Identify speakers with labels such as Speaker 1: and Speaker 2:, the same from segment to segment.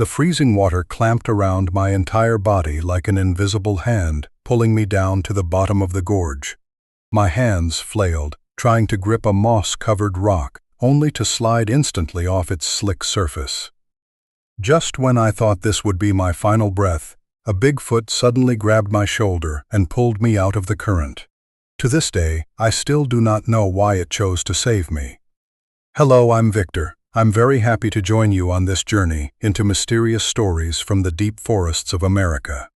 Speaker 1: The freezing water clamped around my entire body like an invisible hand, pulling me down to the bottom of the gorge. My hands flailed, trying to grip a moss-covered rock, only to slide instantly off its slick surface. Just when I thought this would be my final breath, a Bigfoot suddenly grabbed my shoulder and pulled me out of the current. To this day, I still do not know why it chose to save me. Hello, I'm Victor. I'm very happy to join you on this journey into mysterious stories from the deep forests of America.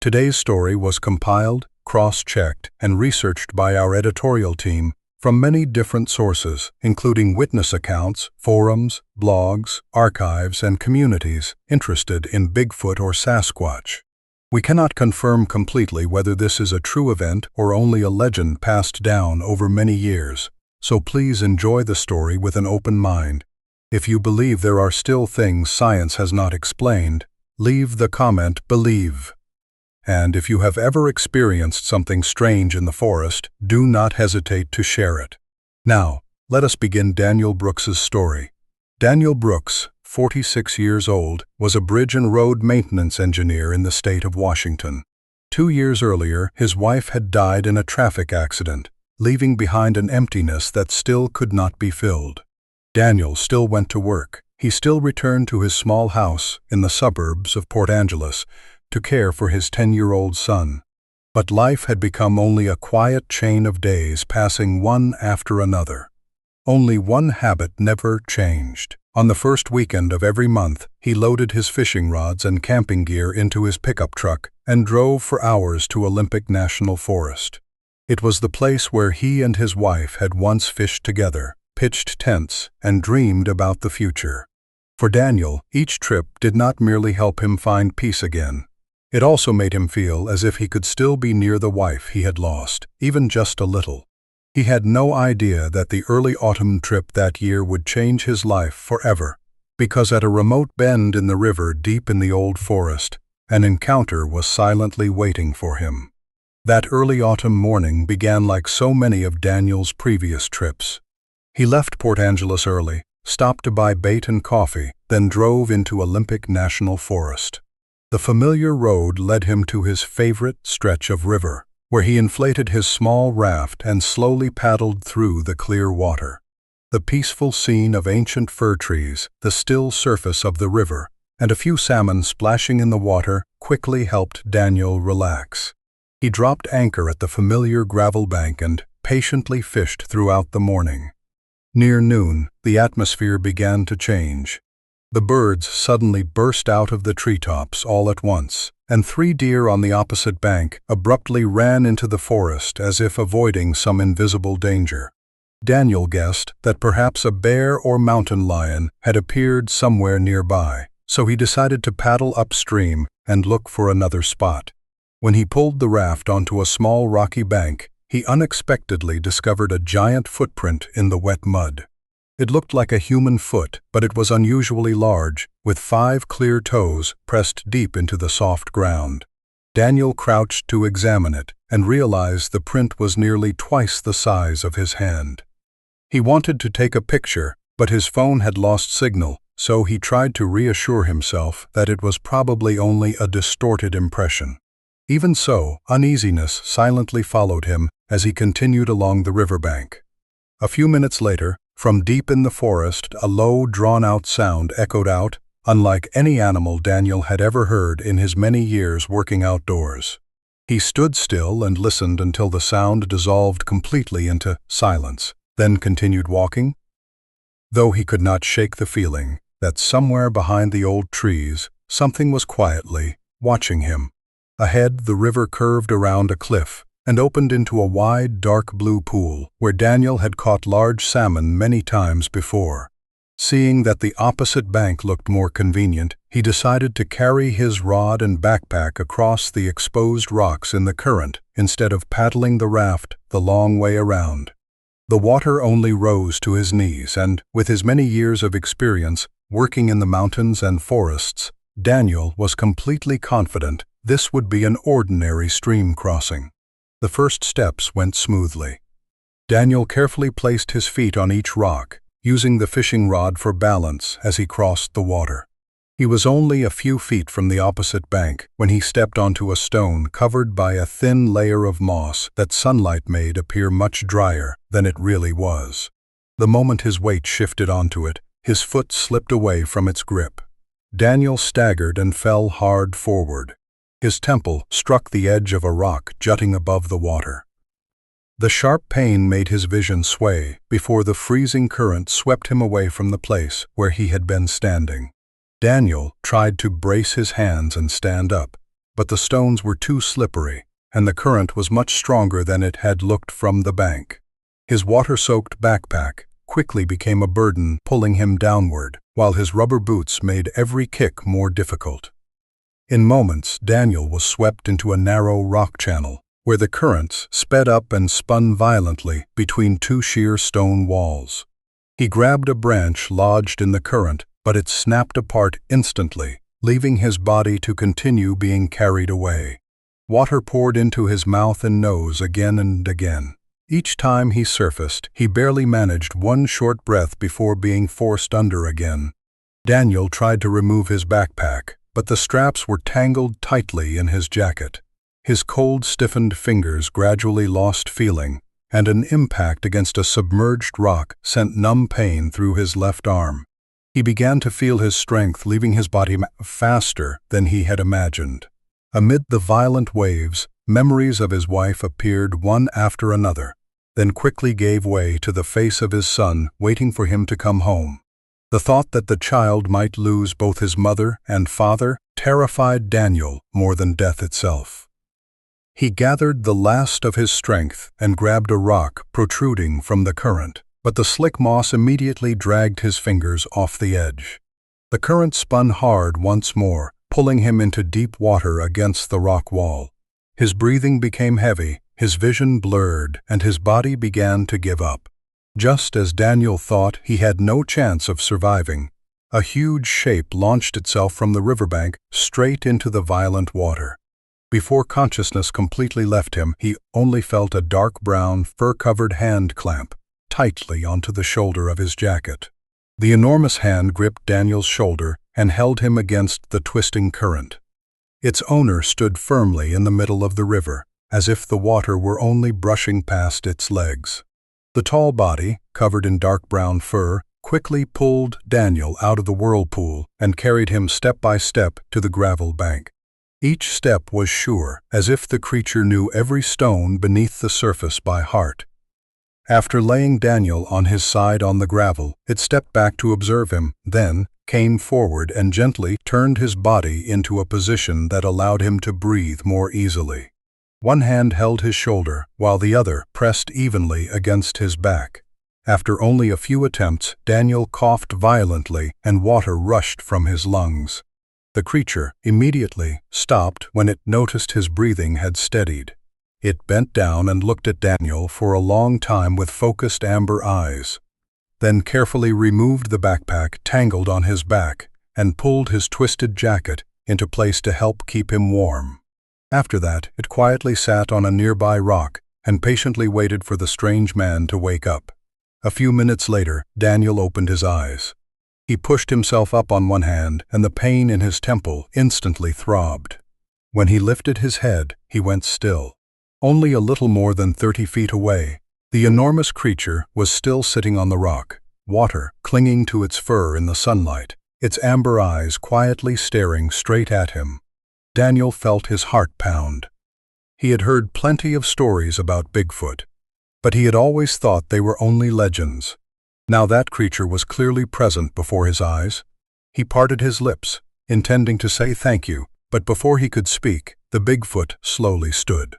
Speaker 1: Today's story was compiled, cross-checked, and researched by our editorial team from many different sources, including witness accounts, forums, blogs, archives, and communities interested in Bigfoot or Sasquatch. We cannot confirm completely whether this is a true event or only a legend passed down over many years, so please enjoy the story with an open mind. If you believe there are still things science has not explained, leave the comment "believe." And if you have ever experienced something strange in the forest, do not hesitate to share it. Now, let us begin Daniel Brooks's story. Daniel Brooks, 46 years old, was a bridge and road maintenance engineer in the state of Washington. 2 years earlier, his wife had died in a traffic accident, leaving behind an emptiness that still could not be filled. Daniel still went to work. He still returned to his small house in the suburbs of Port Angeles to care for his 10-year-old son. But life had become only a quiet chain of days passing one after another. Only one habit never changed. On the first weekend of every month, he loaded his fishing rods and camping gear into his pickup truck and drove for hours to Olympic National Forest. It was the place where he and his wife had once fished together, pitched tents, and dreamed about the future. For Daniel, each trip did not merely help him find peace again. It also made him feel as if he could still be near the wife he had lost, even just a little. He had no idea that the early autumn trip that year would change his life forever, because at a remote bend in the river deep in the old forest, an encounter was silently waiting for him. That early autumn morning began like so many of Daniel's previous trips. He left Port Angeles early, stopped to buy bait and coffee, then drove into Olympic National Forest. The familiar road led him to his favorite stretch of river, where he inflated his small raft and slowly paddled through the clear water. The peaceful scene of ancient fir trees, the still surface of the river, and a few salmon splashing in the water quickly helped Daniel relax. He dropped anchor at the familiar gravel bank and patiently fished throughout the morning. Near noon, the atmosphere began to change. The birds suddenly burst out of the treetops all at once, and 3 deer on the opposite bank abruptly ran into the forest as if avoiding some invisible danger. Daniel guessed that perhaps a bear or mountain lion had appeared somewhere nearby, so he decided to paddle upstream and look for another spot. When he pulled the raft onto a small rocky bank, he unexpectedly discovered a giant footprint in the wet mud. It looked like a human foot, but it was unusually large, with 5 clear toes pressed deep into the soft ground. Daniel crouched to examine it and realized the print was nearly twice the size of his hand. He wanted to take a picture, but his phone had lost signal, so he tried to reassure himself that it was probably only a distorted impression. Even so, uneasiness silently followed him as he continued along the riverbank. A few minutes later, from deep in the forest, a low, drawn-out sound echoed out, unlike any animal Daniel had ever heard in his many years working outdoors. He stood still and listened until the sound dissolved completely into silence, then continued walking. Though he could not shake the feeling that somewhere behind the old trees, something was quietly watching him. Ahead, the river curved around a cliff and opened into a wide, dark blue pool where Daniel had caught large salmon many times before. Seeing that the opposite bank looked more convenient, he decided to carry his rod and backpack across the exposed rocks in the current instead of paddling the raft the long way around. The water only rose to his knees, and, with his many years of experience working in the mountains and forests, Daniel was completely confident this would be an ordinary stream crossing. The first steps went smoothly. Daniel carefully placed his feet on each rock, using the fishing rod for balance as he crossed the water. He was only a few feet from the opposite bank when he stepped onto a stone covered by a thin layer of moss that sunlight made appear much drier than it really was. The moment his weight shifted onto it, his foot slipped away from its grip. Daniel staggered and fell hard forward. His temple struck the edge of a rock jutting above the water. The sharp pain made his vision sway before the freezing current swept him away from the place where he had been standing. Daniel tried to brace his hands and stand up, but the stones were too slippery, and the current was much stronger than it had looked from the bank. His water-soaked backpack quickly became a burden, pulling him downward, while his rubber boots made every kick more difficult. In moments, Daniel was swept into a narrow rock channel, where the currents sped up and spun violently between two sheer stone walls. He grabbed a branch lodged in the current, but it snapped apart instantly, leaving his body to continue being carried away. Water poured into his mouth and nose again and again. Each time he surfaced, he barely managed one short breath before being forced under again. Daniel tried to remove his backpack, but the straps were tangled tightly in his jacket. His cold, stiffened fingers gradually lost feeling, and an impact against a submerged rock sent numb pain through his left arm. He began to feel his strength leaving his body faster than he had imagined. Amid the violent waves, memories of his wife appeared one after another, then quickly gave way to the face of his son waiting for him to come home. The thought that the child might lose both his mother and father terrified Daniel more than death itself. He gathered the last of his strength and grabbed a rock protruding from the current, but the slick moss immediately dragged his fingers off the edge. The current spun hard once more, pulling him into deep water against the rock wall. His breathing became heavy, his vision blurred, and his body began to give up. Just as Daniel thought he had no chance of surviving, a huge shape launched itself from the riverbank straight into the violent water. Before consciousness completely left him, he only felt a dark brown, fur-covered hand clamp tightly onto the shoulder of his jacket. The enormous hand gripped Daniel's shoulder and held him against the twisting current. Its owner stood firmly in the middle of the river, as if the water were only brushing past its legs. The tall body, covered in dark brown fur, quickly pulled Daniel out of the whirlpool and carried him step by step to the gravel bank. Each step was sure, as if the creature knew every stone beneath the surface by heart. After laying Daniel on his side on the gravel, it stepped back to observe him, then came forward and gently turned his body into a position that allowed him to breathe more easily. One hand held his shoulder, while the other pressed evenly against his back. After only a few attempts, Daniel coughed violently and water rushed from his lungs. The creature immediately stopped when it noticed his breathing had steadied. It bent down and looked at Daniel for a long time with focused amber eyes, then carefully removed the backpack tangled on his back and pulled his twisted jacket into place to help keep him warm. After that, it quietly sat on a nearby rock and patiently waited for the strange man to wake up. A few minutes later, Daniel opened his eyes. He pushed himself up on one hand, and the pain in his temple instantly throbbed. When he lifted his head, he went still. Only a little more than 30 feet away, the enormous creature was still sitting on the rock, water clinging to its fur in the sunlight, its amber eyes quietly staring straight at him. Daniel felt his heart pound. He had heard plenty of stories about Bigfoot, but he had always thought they were only legends. Now that creature was clearly present before his eyes. He parted his lips, intending to say thank you, but before he could speak, the Bigfoot slowly stood.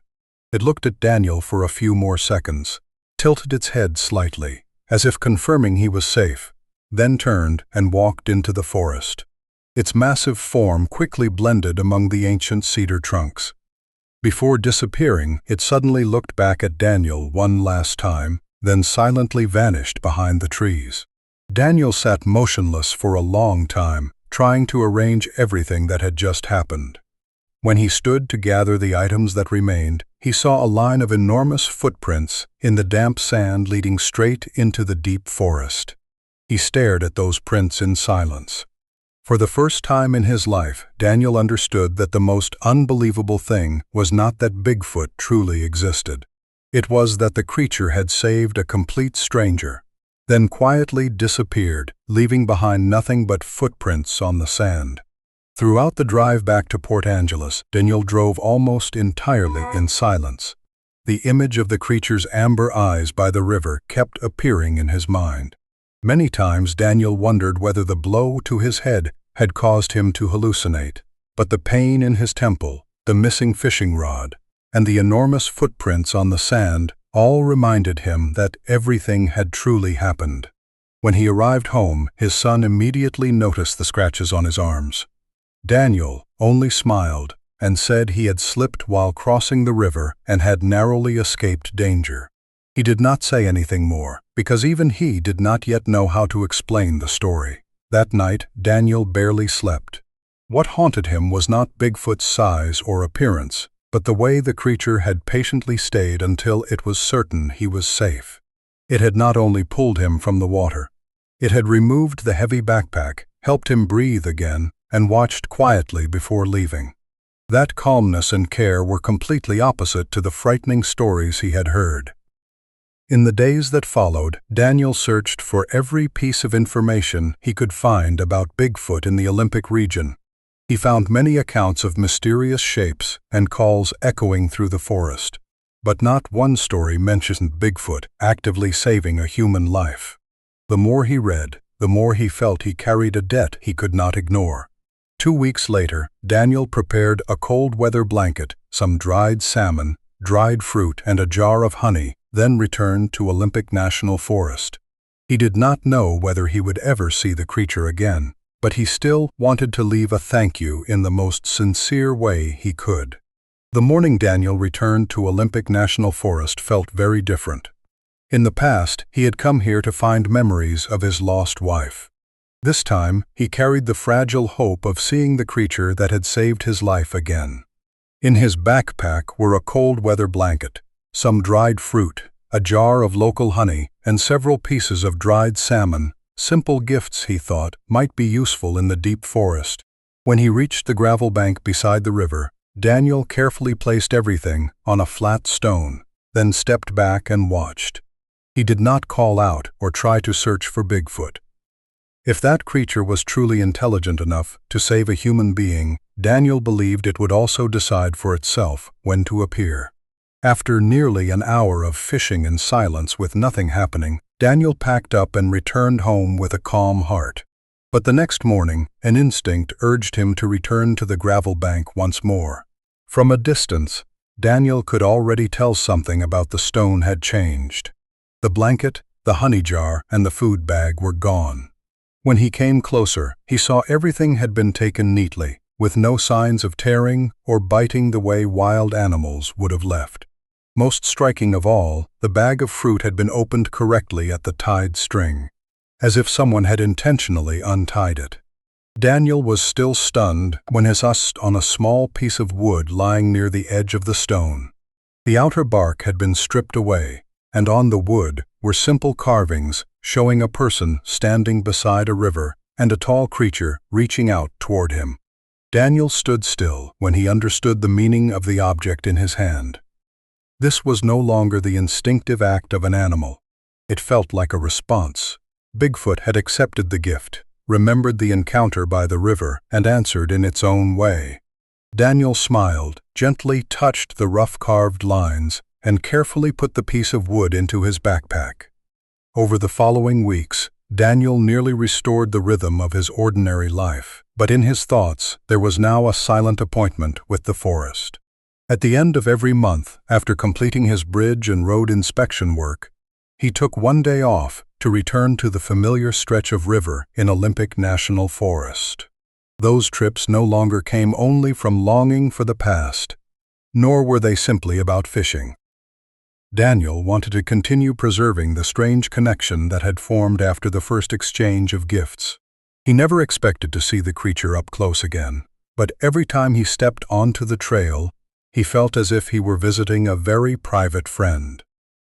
Speaker 1: It looked at Daniel for a few more seconds, tilted its head slightly, as if confirming he was safe, then turned and walked into the forest. Its massive form quickly blended among the ancient cedar trunks. Before disappearing, it suddenly looked back at Daniel one last time, then silently vanished behind the trees. Daniel sat motionless for a long time, trying to arrange everything that had just happened. When he stood to gather the items that remained, he saw a line of enormous footprints in the damp sand leading straight into the deep forest. He stared at those prints in silence. For the first time in his life, Daniel understood that the most unbelievable thing was not that Bigfoot truly existed. It was that the creature had saved a complete stranger, then quietly disappeared, leaving behind nothing but footprints on the sand. Throughout the drive back to Port Angeles, Daniel drove almost entirely in silence. The image of the creature's amber eyes by the river kept appearing in his mind. Many times Daniel wondered whether the blow to his head had caused him to hallucinate, but the pain in his temple, the missing fishing rod, and the enormous footprints on the sand all reminded him that everything had truly happened. When he arrived home, his son immediately noticed the scratches on his arms. Daniel only smiled and said he had slipped while crossing the river and had narrowly escaped danger. He did not say anything more, because even he did not yet know how to explain the story. That night, Daniel barely slept. What haunted him was not Bigfoot's size or appearance, but the way the creature had patiently stayed until it was certain he was safe. It had not only pulled him from the water. It had removed the heavy backpack, helped him breathe again, and watched quietly before leaving. That calmness and care were completely opposite to the frightening stories he had heard. In the days that followed, Daniel searched for every piece of information he could find about Bigfoot in the Olympic region. He found many accounts of mysterious shapes and calls echoing through the forest, but not one story mentioned Bigfoot actively saving a human life. The more he read, the more he felt he carried a debt he could not ignore. 2 weeks later, Daniel prepared a cold-weather blanket, some dried salmon, dried fruit, and a jar of honey, then returned to Olympic National Forest. He did not know whether he would ever see the creature again, but he still wanted to leave a thank you in the most sincere way he could. The morning Daniel returned to Olympic National Forest felt very different. In the past, he had come here to find memories of his lost wife. This time, he carried the fragile hope of seeing the creature that had saved his life again. In his backpack were a cold-weather blanket, some dried fruit, a jar of local honey, and several pieces of dried salmon, simple gifts he thought might be useful in the deep forest. When he reached the gravel bank beside the river, Daniel carefully placed everything on a flat stone, then stepped back and watched. He did not call out or try to search for Bigfoot. If that creature was truly intelligent enough to save a human being, Daniel believed it would also decide for itself when to appear. After nearly an hour of fishing in silence with nothing happening, Daniel packed up and returned home with a calm heart. But the next morning, an instinct urged him to return to the gravel bank once more. From a distance, Daniel could already tell something about the stone had changed. The blanket, the honey jar, and the food bag were gone. When he came closer, he saw everything had been taken neatly, with no signs of tearing or biting the way wild animals would have left. Most striking of all, the bag of fruit had been opened correctly at the tied string, as if someone had intentionally untied it. Daniel was still stunned when he saw on a small piece of wood lying near the edge of the stone. The outer bark had been stripped away, and on the wood were simple carvings showing a person standing beside a river and a tall creature reaching out toward him. Daniel stood still when he understood the meaning of the object in his hand. This was no longer the instinctive act of an animal. It felt like a response. Bigfoot had accepted the gift, remembered the encounter by the river, and answered in its own way. Daniel smiled, gently touched the rough carved lines, and carefully put the piece of wood into his backpack. Over the following weeks, Daniel nearly restored the rhythm of his ordinary life, but in his thoughts there was now a silent appointment with the forest. At the end of every month, after completing his bridge and road inspection work, he took one day off to return to the familiar stretch of river in Olympic National Forest. Those trips no longer came only from longing for the past, nor were they simply about fishing. Daniel wanted to continue preserving the strange connection that had formed after the first exchange of gifts. He never expected to see the creature up close again, but every time he stepped onto the trail, he felt as if he were visiting a very private friend.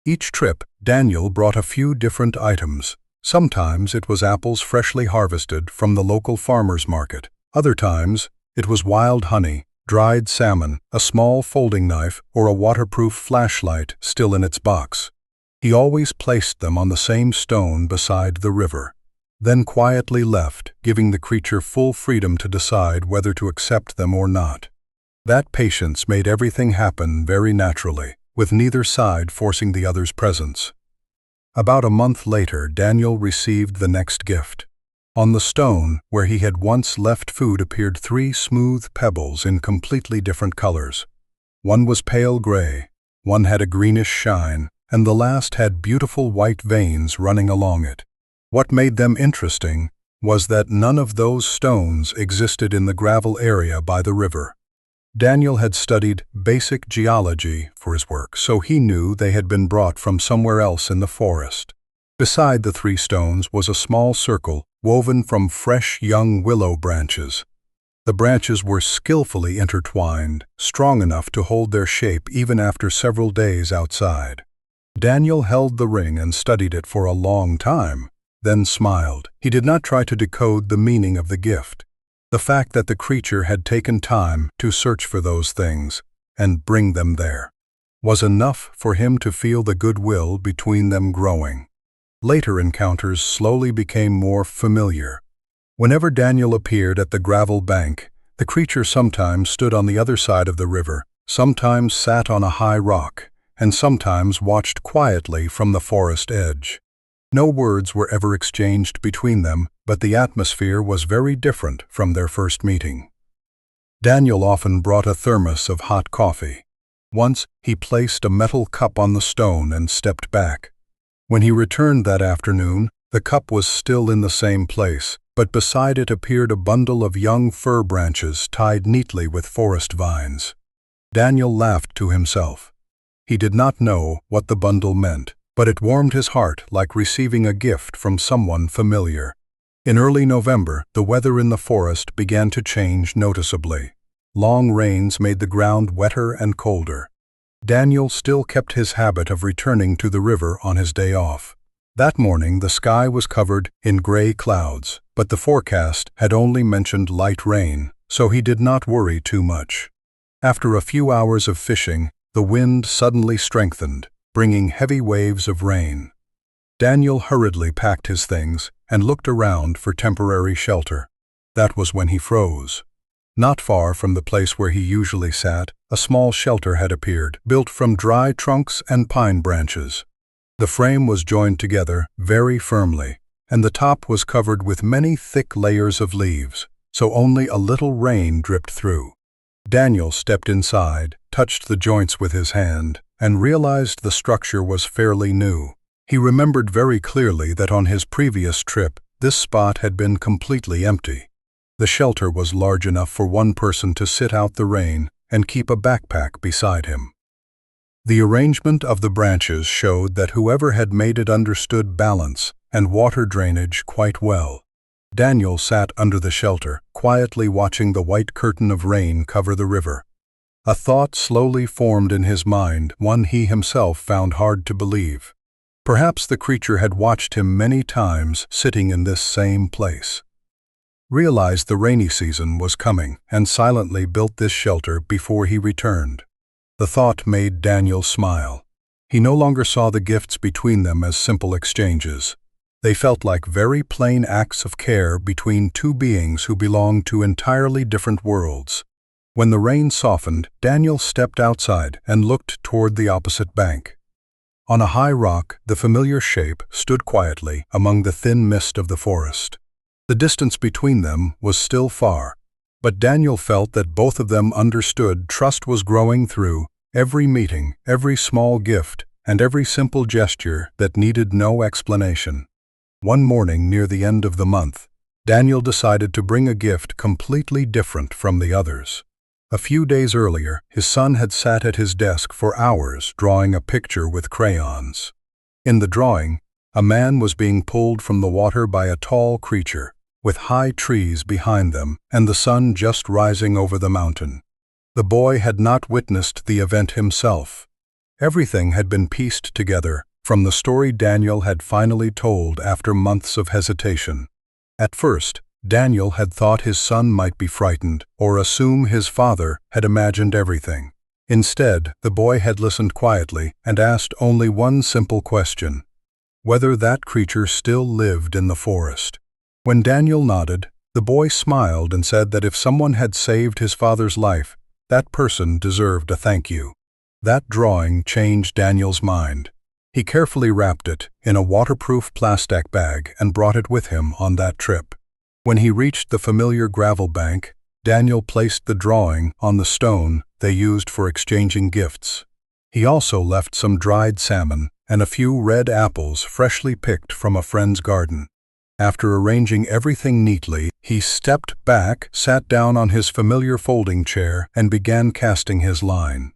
Speaker 1: Each trip, Daniel brought a few different items, Sometimes it was apples freshly harvested from the local farmer's market. Other times, it was wild honey, dried salmon, a small folding knife, or a waterproof flashlight still in its box. He always placed them on the same stone beside the river, then quietly left, giving the creature full freedom to decide whether to accept them or not. That patience made everything happen very naturally, with neither side forcing the other's presence. About a month later, Daniel received the next gift. On the stone, where he had once left food, appeared 3 smooth pebbles in completely different colors. One was pale gray, one had a greenish shine, and the last had beautiful white veins running along it. What made them interesting was that none of those stones existed in the gravel area by the river. Daniel had studied basic geology for his work, so he knew they had been brought from somewhere else in the forest. Beside the 3 stones was a small circle woven from fresh young willow branches. The branches were skillfully intertwined, strong enough to hold their shape even after several days outside. Daniel held the ring and studied it for a long time, then smiled. He did not try to decode the meaning of the gift. The fact that the creature had taken time to search for those things and bring them there was enough for him to feel the goodwill between them growing. Later encounters slowly became more familiar. Whenever Daniel appeared at the gravel bank, the creature sometimes stood on the other side of the river, sometimes sat on a high rock, and sometimes watched quietly from the forest edge. No words were ever exchanged between them, but the atmosphere was very different from their first meeting. Daniel often brought a thermos of hot coffee. Once, he placed a metal cup on the stone and stepped back. When he returned that afternoon, the cup was still in the same place, but beside it appeared a bundle of young fir branches tied neatly with forest vines. Daniel laughed to himself. He did not know what the bundle meant, but it warmed his heart like receiving a gift from someone familiar. In early November, the weather in the forest began to change noticeably. Long rains made the ground wetter and colder. Daniel still kept his habit of returning to the river on his day off. That morning, the sky was covered in gray clouds, but the forecast had only mentioned light rain, so he did not worry too much. After a few hours of fishing, the wind suddenly strengthened, bringing heavy waves of rain. Daniel hurriedly packed his things and looked around for temporary shelter. That was when he froze. Not far from the place where he usually sat, a small shelter had appeared, built from dry trunks and pine branches. The frame was joined together very firmly, and the top was covered with many thick layers of leaves, so only a little rain dripped through. Daniel stepped inside, touched the joints with his hand, and realized the structure was fairly new. He remembered very clearly that on his previous trip, this spot had been completely empty. The shelter was large enough for one person to sit out the rain and keep a backpack beside him. The arrangement of the branches showed that whoever had made it understood balance and water drainage quite well. Daniel sat under the shelter, quietly watching the white curtain of rain cover the river. A thought slowly formed in his mind, one he himself found hard to believe. Perhaps the creature had watched him many times sitting in this same place. Realized the rainy season was coming and silently built this shelter before he returned. The thought made Daniel smile. He no longer saw the gifts between them as simple exchanges. They felt like very plain acts of care between 2 beings who belonged to entirely different worlds. When the rain softened, Daniel stepped outside and looked toward the opposite bank. On a high rock, the familiar shape stood quietly among the thin mist of the forest. The distance between them was still far, but Daniel felt that both of them understood trust was growing through every meeting, every small gift, and every simple gesture that needed no explanation. One morning near the end of the month, Daniel decided to bring a gift completely different from the others. A few days earlier, his son had sat at his desk for hours drawing a picture with crayons. In the drawing, a man was being pulled from the water by a tall creature, with high trees behind them and the sun just rising over the mountain. The boy had not witnessed the event himself. Everything had been pieced together from the story Daniel had finally told after months of hesitation. At first, Daniel had thought his son might be frightened or assume his father had imagined everything. Instead, the boy had listened quietly and asked only one simple question: whether that creature still lived in the forest. When Daniel nodded, the boy smiled and said that if someone had saved his father's life, that person deserved a thank you. That drawing changed Daniel's mind. He carefully wrapped it in a waterproof plastic bag and brought it with him on that trip. When he reached the familiar gravel bank, Daniel placed the drawing on the stone they used for exchanging gifts. He also left some dried salmon and a few red apples freshly picked from a friend's garden. After arranging everything neatly, he stepped back, sat down on his familiar folding chair, and began casting his line.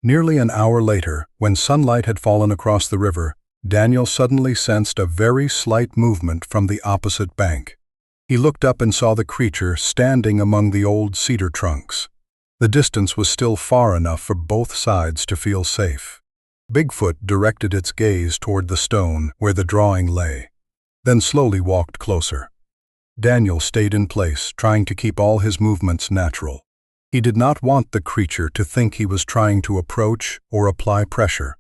Speaker 1: Nearly an hour later, when sunlight had fallen across the river, Daniel suddenly sensed a very slight movement from the opposite bank. He looked up and saw the creature standing among the old cedar trunks. The distance was still far enough for both sides to feel safe. Bigfoot directed its gaze toward the stone where the drawing lay, then slowly walked closer. Daniel stayed in place, trying to keep all his movements natural. He did not want the creature to think he was trying to approach or apply pressure.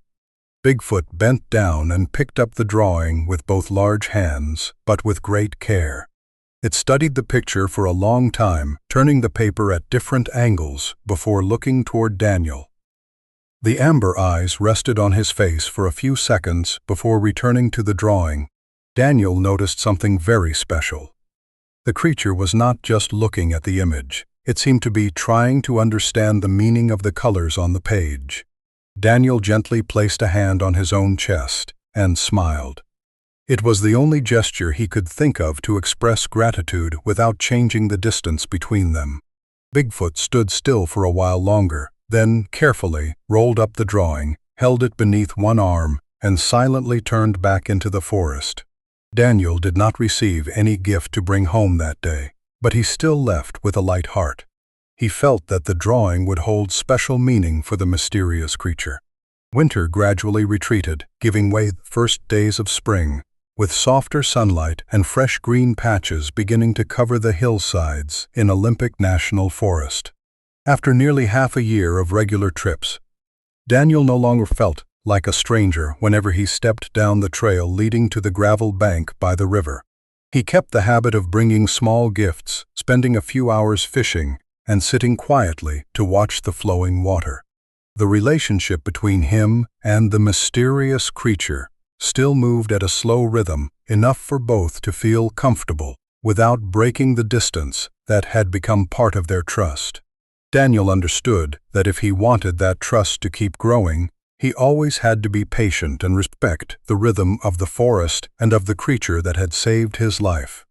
Speaker 1: Bigfoot bent down and picked up the drawing with both large hands, but with great care. It studied the picture for a long time, turning the paper at different angles before looking toward Daniel. The amber eyes rested on his face for a few seconds before returning to the drawing. Daniel noticed something very special. The creature was not just looking at the image. It seemed to be trying to understand the meaning of the colors on the page. Daniel gently placed a hand on his own chest and smiled. It was the only gesture he could think of to express gratitude without changing the distance between them. Bigfoot stood still for a while longer, then carefully rolled up the drawing, held it beneath one arm, and silently turned back into the forest. Daniel did not receive any gift to bring home that day, but he still left with a light heart. He felt that the drawing would hold special meaning for the mysterious creature. Winter gradually retreated, giving way to the first days of spring, with softer sunlight and fresh green patches beginning to cover the hillsides in Olympic National Forest. After nearly half a year of regular trips, Daniel no longer felt like a stranger whenever he stepped down the trail leading to the gravel bank by the river. He kept the habit of bringing small gifts, spending a few hours fishing, and sitting quietly to watch the flowing water. The relationship between him and the mysterious creature still moved at a slow rhythm, enough for both to feel comfortable without breaking the distance that had become part of their trust. Daniel understood that if he wanted that trust to keep growing, he always had to be patient and respect the rhythm of the forest and of the creature that had saved his life.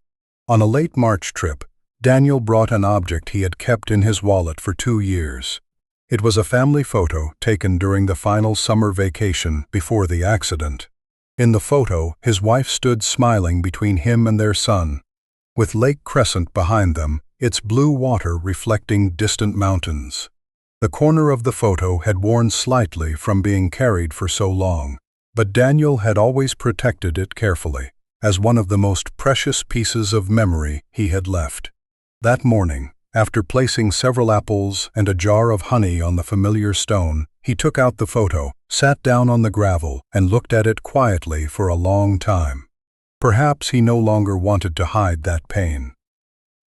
Speaker 1: On a late March trip, Daniel brought an object he had kept in his wallet for 2 years. It was a family photo taken during the final summer vacation before the accident. In the photo, his wife stood smiling between him and their son, with Lake Crescent behind them, its blue water reflecting distant mountains. The corner of the photo had worn slightly from being carried for so long, but Daniel had always protected it carefully, as one of the most precious pieces of memory he had left. That morning, after placing several apples and a jar of honey on the familiar stone, he took out the photo, sat down on the gravel, and looked at it quietly for a long time. Perhaps he no longer wanted to hide that pain.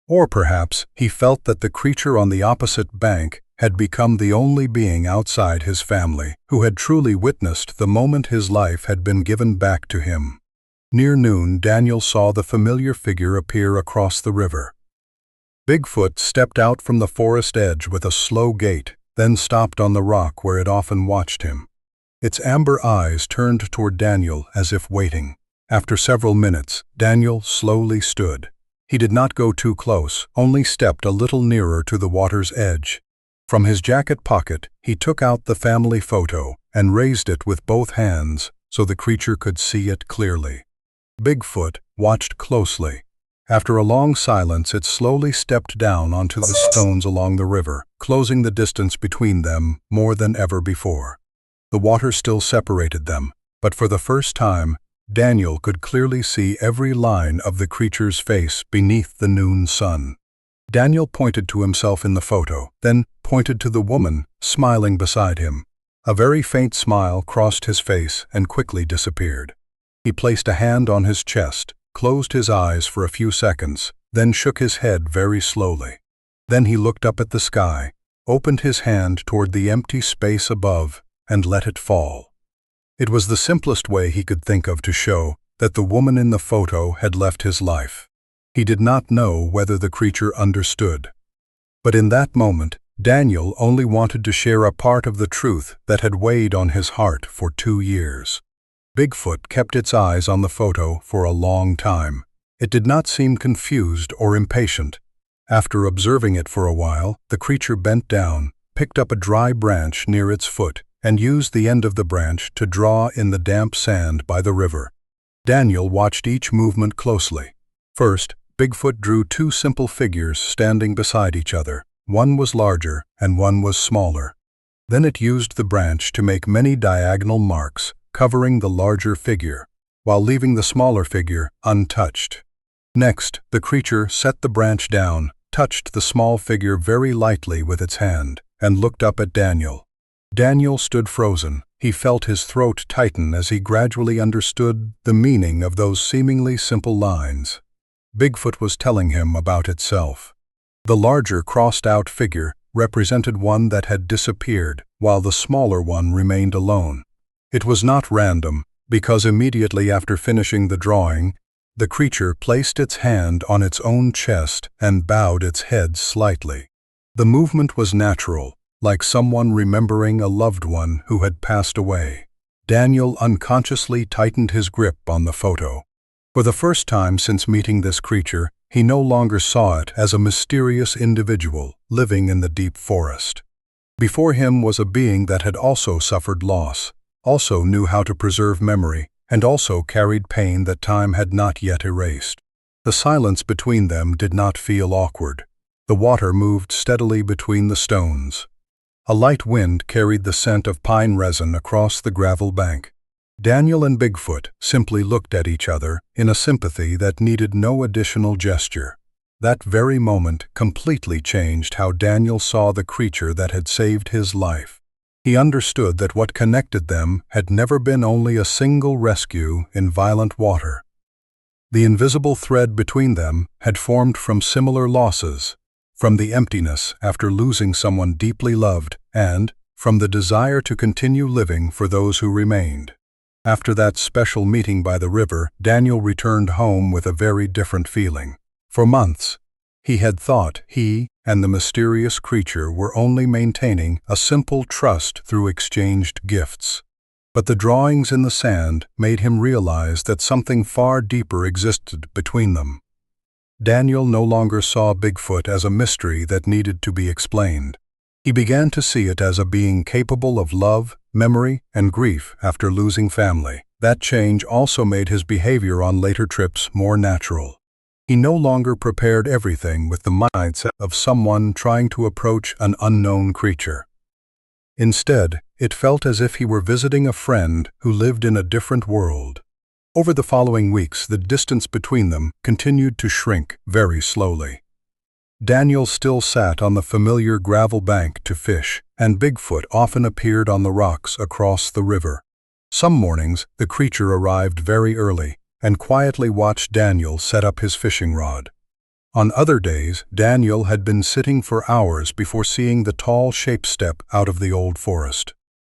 Speaker 1: Or perhaps he felt that the creature on the opposite bank had become the only being outside his family who had truly witnessed the moment his life had been given back to him. Near noon, Daniel saw the familiar figure appear across the river. Bigfoot stepped out from the forest edge with a slow gait, then stopped on the rock where it often watched him. Its amber eyes turned toward Daniel as if waiting. After several minutes, Daniel slowly stood. He did not go too close, only stepped a little nearer to the water's edge. From his jacket pocket, he took out the family photo and raised it with both hands so the creature could see it clearly. Bigfoot watched closely. After a long silence, it slowly stepped down onto the stones along the river, closing the distance between them more than ever before. The water still separated them, But for the first time, Daniel could clearly see every line of the creature's face beneath the noon sun. Daniel pointed to himself in the photo, then pointed to the woman smiling beside him. A very faint smile crossed his face and quickly disappeared. He placed a hand on his chest, closed his eyes for a few seconds, then shook his head very slowly. Then he looked up at the sky, opened his hand toward the empty space above, and let it fall. It was the simplest way he could think of to show that the woman in the photo had left his life. He did not know whether the creature understood. But in that moment, Daniel only wanted to share a part of the truth that had weighed on his heart for 2 years. Bigfoot kept its eyes on the photo for a long time. It did not seem confused or impatient. After observing it for a while, the creature bent down, picked up a dry branch near its foot, and used the end of the branch to draw in the damp sand by the river. Daniel watched each movement closely. First, Bigfoot drew 2 simple figures standing beside each other. One was larger and one was smaller. Then it used the branch to make many diagonal marks, covering the larger figure, while leaving the smaller figure untouched. Next, the creature set the branch down, touched the small figure very lightly with its hand, and looked up at Daniel. Daniel stood frozen. He felt his throat tighten as he gradually understood the meaning of those seemingly simple lines. Bigfoot was telling him about itself. The larger crossed-out figure represented one that had disappeared, while the smaller one remained alone. It was not random, because immediately after finishing the drawing, the creature placed its hand on its own chest and bowed its head slightly. The movement was natural, like someone remembering a loved one who had passed away. Daniel unconsciously tightened his grip on the photo. For the first time since meeting this creature, he no longer saw it as a mysterious individual living in the deep forest. Before him was a being that had also suffered loss, also knew how to preserve memory, and also carried pain that time had not yet erased. The silence between them did not feel awkward. The water moved steadily between the stones. A light wind carried the scent of pine resin across the gravel bank. Daniel and Bigfoot simply looked at each other in a sympathy that needed no additional gesture. That very moment completely changed how Daniel saw the creature that had saved his life. He understood that what connected them had never been only a single rescue in violent water. The invisible thread between them had formed from similar losses, from the emptiness after losing someone deeply loved, and from the desire to continue living for those who remained. After that special meeting by the river, Daniel returned home with a very different feeling. For months, he had thought he and the mysterious creature were only maintaining a simple trust through exchanged gifts. But the drawings in the sand made him realize that something far deeper existed between them. Daniel no longer saw Bigfoot as a mystery that needed to be explained. He began to see it as a being capable of love, memory, and grief after losing family. That change also made his behavior on later trips more natural. He no longer prepared everything with the mindset of someone trying to approach an unknown creature. Instead, it felt as if he were visiting a friend who lived in a different world. Over the following weeks, the distance between them continued to shrink very slowly. Daniel still sat on the familiar gravel bank to fish, and Bigfoot often appeared on the rocks across the river. Some mornings, the creature arrived very early and quietly watched Daniel set up his fishing rod. On other days, Daniel had been sitting for hours before seeing the tall shape step out of the old forest.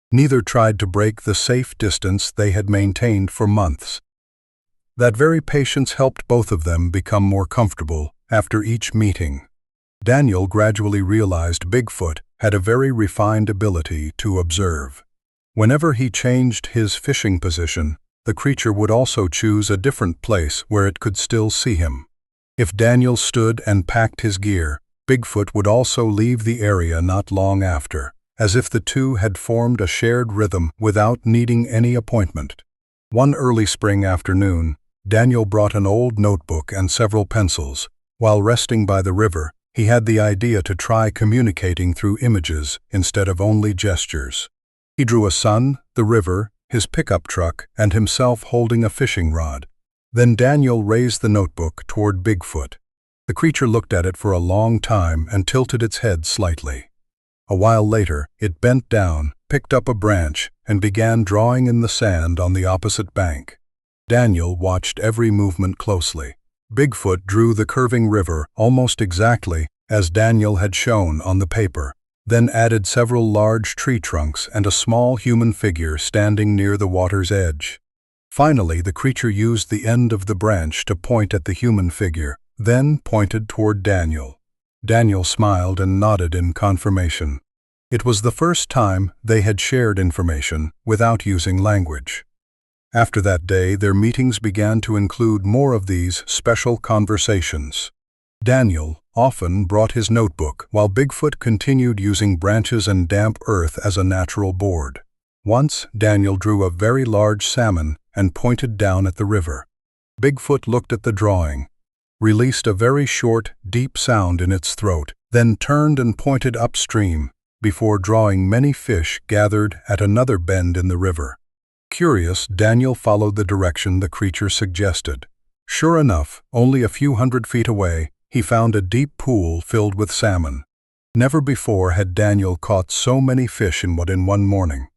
Speaker 1: Neither tried to break the safe distance they had maintained for months. That very patience helped both of them become more comfortable after each meeting. Daniel gradually realized Bigfoot had a very refined ability to observe. Whenever he changed his fishing position, the creature would also choose a different place where it could still see him. If Daniel stood and packed his gear, Bigfoot would also leave the area not long after, as if the two had formed a shared rhythm without needing any appointment. One early spring afternoon, Daniel brought an old notebook and several pencils. While resting by the river, he had the idea to try communicating through images instead of only gestures. He drew a sun, the river, his pickup truck, and himself holding a fishing rod. Then Daniel raised the notebook toward Bigfoot. The creature looked at it for a long time and tilted its head slightly. A while later, it bent down, picked up a branch, and began drawing in the sand on the opposite bank. Daniel watched every movement closely. Bigfoot drew the curving river almost exactly as Daniel had shown on the paper, then added several large tree trunks and a small human figure standing near the water's edge. Finally, the creature used the end of the branch to point at the human figure, then pointed toward Daniel. Daniel smiled and nodded in confirmation. It was the first time they had shared information without using language. After that day, their meetings began to include more of these special conversations. Daniel often brought his notebook, while Bigfoot continued using branches and damp earth as a natural board. Once, Daniel drew a very large salmon and pointed down at the river. Bigfoot looked at the drawing, released a very short, deep sound in its throat, then turned and pointed upstream, before drawing many fish gathered at another bend in the river. Curious, Daniel followed the direction the creature suggested. Sure enough, only a few hundred feet away, he found a deep pool filled with salmon. Never before had Daniel caught so many fish in one morning.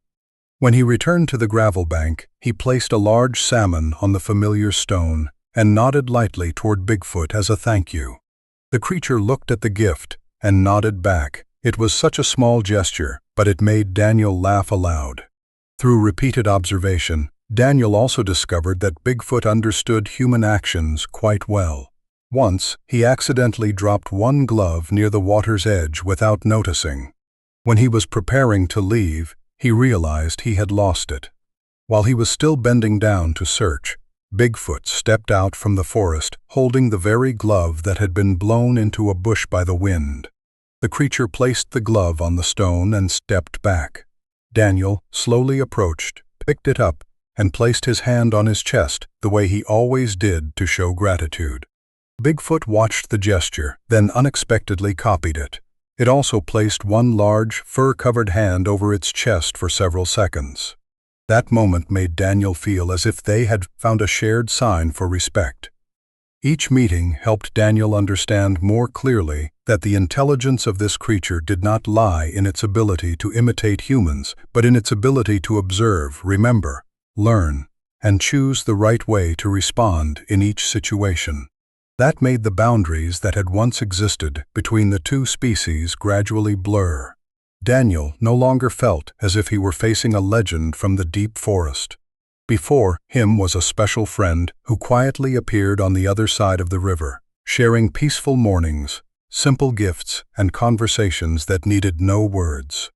Speaker 1: When he returned to the gravel bank, he placed a large salmon on the familiar stone and nodded lightly toward Bigfoot as a thank you. The creature looked at the gift and nodded back. It was such a small gesture, but it made Daniel laugh aloud. Through repeated observation, Daniel also discovered that Bigfoot understood human actions quite well. Once, he accidentally dropped one glove near the water's edge without noticing. When he was preparing to leave, he realized he had lost it. While he was still bending down to search, Bigfoot stepped out from the forest, holding the very glove that had been blown into a bush by the wind. The creature placed the glove on the stone and stepped back. Daniel slowly approached, picked it up, and placed his hand on his chest the way he always did to show gratitude. Bigfoot watched the gesture, then unexpectedly copied it. It also placed one large, fur-covered hand over its chest for several seconds. That moment made Daniel feel as if they had found a shared sign for respect. Each meeting helped Daniel understand more clearly that the intelligence of this creature did not lie in its ability to imitate humans, but in its ability to observe, remember, learn, and choose the right way to respond in each situation. That made the boundaries that had once existed between the two species gradually blur. Daniel no longer felt as if he were facing a legend from the deep forest. Before him was a special friend who quietly appeared on the other side of the river, sharing peaceful mornings, simple gifts, and conversations that needed no words.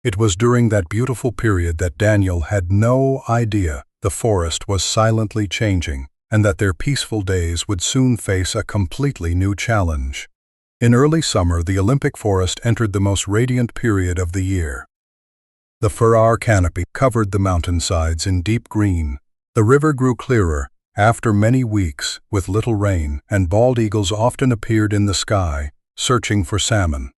Speaker 1: It was during that beautiful period that Daniel had no idea the forest was silently changing, and that their peaceful days would soon face a completely new challenge. In early summer, the Olympic forest entered the most radiant period of the year. The fir canopy covered the mountainsides in deep green. The river grew clearer after many weeks with little rain, and bald eagles often appeared in the sky, searching for salmon.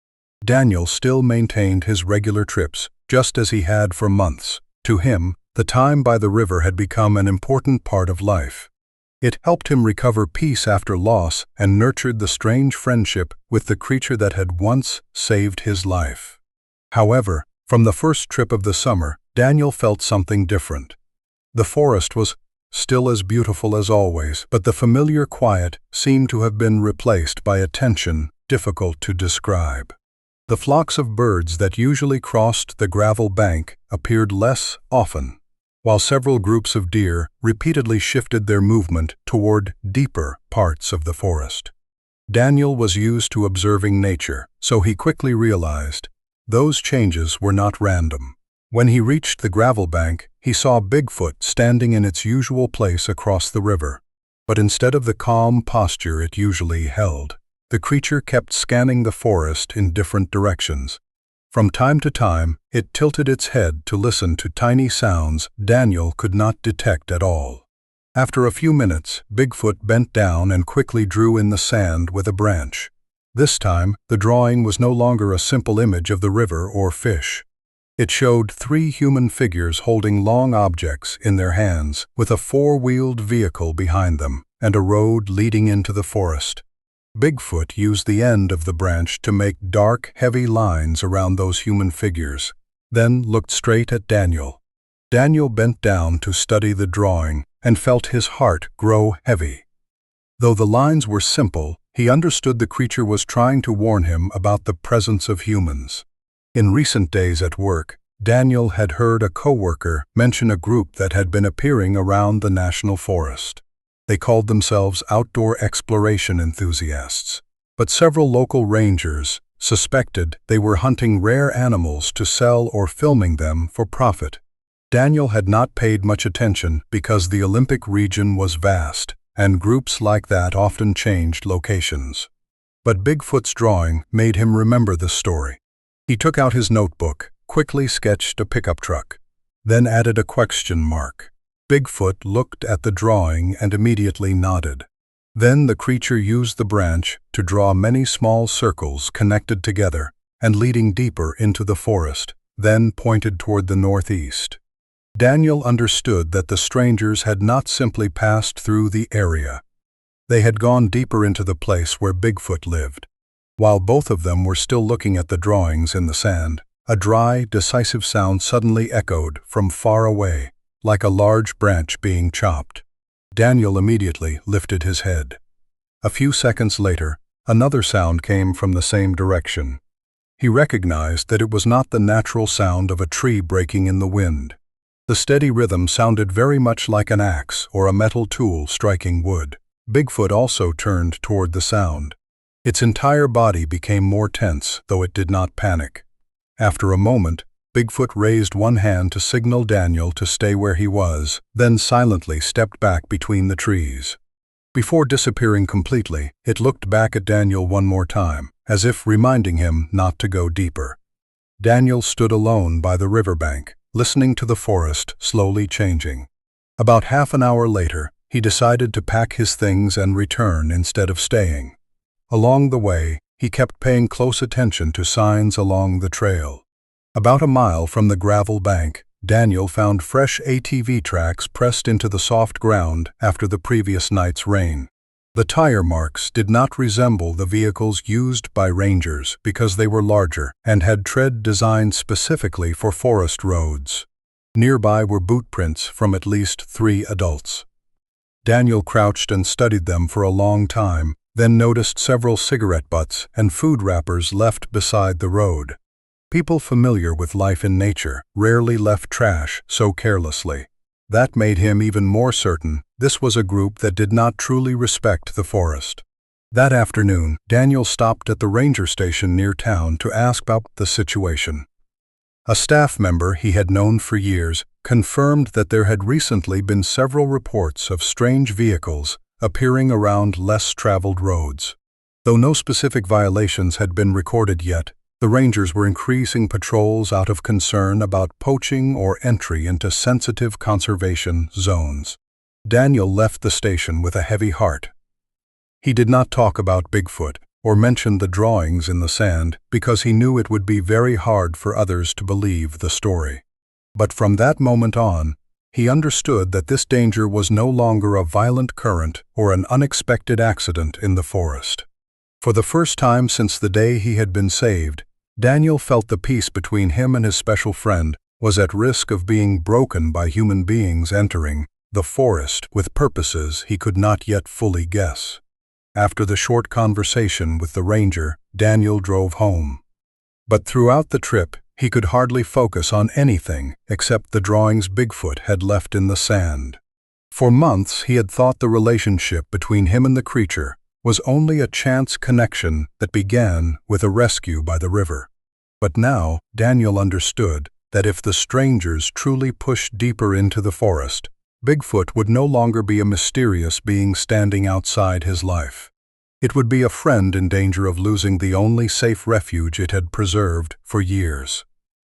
Speaker 1: Daniel still maintained his regular trips, just as he had for months. To him, the time by the river had become an important part of life. It helped him recover peace after loss and nurtured the strange friendship with the creature that had once saved his life. However, from the first trip of the summer, Daniel felt something different. The forest was still as beautiful as always, but the familiar quiet seemed to have been replaced by a tension difficult to describe. The flocks of birds that usually crossed the gravel bank appeared less often, while several groups of deer repeatedly shifted their movement toward deeper parts of the forest. Daniel was used to observing nature, so he quickly realized those changes were not random. When he reached the gravel bank, he saw Bigfoot standing in its usual place across the river. But instead of the calm posture it usually held, the creature kept scanning the forest in different directions. From time to time, it tilted its head to listen to tiny sounds Daniel could not detect at all. After a few minutes, Bigfoot bent down and quickly drew in the sand with a branch. This time, the drawing was no longer a simple image of the river or fish. It showed 3 human figures holding long objects in their hands, with a 4-wheeled vehicle behind them and a road leading into the forest. Bigfoot used the end of the branch to make dark, heavy lines around those human figures, then looked straight at Daniel. Daniel bent down to study the drawing and felt his heart grow heavy. Though the lines were simple, he understood the creature was trying to warn him about the presence of humans. In recent days at work, Daniel had heard a coworker mention a group that had been appearing around the national forest. They called themselves outdoor exploration enthusiasts, but several local rangers suspected they were hunting rare animals to sell or filming them for profit. Daniel had not paid much attention because the Olympic region was vast, and groups like that often changed locations. But Bigfoot's drawing made him remember the story. He took out his notebook, quickly sketched a pickup truck, then added a question mark. Bigfoot looked at the drawing and immediately nodded. Then the creature used the branch to draw many small circles connected together and leading deeper into the forest, then pointed toward the northeast. Daniel understood that the strangers had not simply passed through the area. They had gone deeper into the place where Bigfoot lived. While both of them were still looking at the drawings in the sand, a dry, decisive sound suddenly echoed from far away, like a large branch being chopped. Daniel immediately lifted his head. A few seconds later, another sound came from the same direction. He recognized that it was not the natural sound of a tree breaking in the wind. The steady rhythm sounded very much like an axe or a metal tool striking wood. Bigfoot also turned toward the sound. Its entire body became more tense, though it did not panic. After a moment, Bigfoot raised one hand to signal Daniel to stay where he was, then silently stepped back between the trees. Before disappearing completely, it looked back at Daniel one more time, as if reminding him not to go deeper. Daniel stood alone by the riverbank, listening to the forest slowly changing. About half an hour later, he decided to pack his things and return instead of staying. Along the way, he kept paying close attention to signs along the trail. About a mile from the gravel bank, Daniel found fresh ATV tracks pressed into the soft ground after the previous night's rain. The tire marks did not resemble the vehicles used by rangers because they were larger and had tread designed specifically for forest roads. Nearby were boot prints from at least 3 adults. Daniel crouched and studied them for a long time, then noticed several cigarette butts and food wrappers left beside the road. People familiar with life in nature rarely left trash so carelessly. That made him even more certain this was a group that did not truly respect the forest. That afternoon, Daniel stopped at the ranger station near town to ask about the situation. A staff member he had known for years confirmed that there had recently been several reports of strange vehicles appearing around less traveled roads. Though no specific violations had been recorded yet, the rangers were increasing patrols out of concern about poaching or entry into sensitive conservation zones. Daniel left the station with a heavy heart. He did not talk about Bigfoot or mention the drawings in the sand because he knew it would be very hard for others to believe the story. But from that moment on, he understood that this danger was no longer a violent current or an unexpected accident in the forest. For the first time since the day he had been saved, Daniel felt the peace between him and his special friend was at risk of being broken by human beings entering the forest with purposes he could not yet fully guess. After the short conversation with the ranger, Daniel drove home. But throughout the trip, he could hardly focus on anything except the drawings Bigfoot had left in the sand. For months, he had thought the relationship between him and the creature was only a chance connection that began with a rescue by the river. But now, Daniel understood that if the strangers truly pushed deeper into the forest, Bigfoot would no longer be a mysterious being standing outside his life. It would be a friend in danger of losing the only safe refuge it had preserved for years.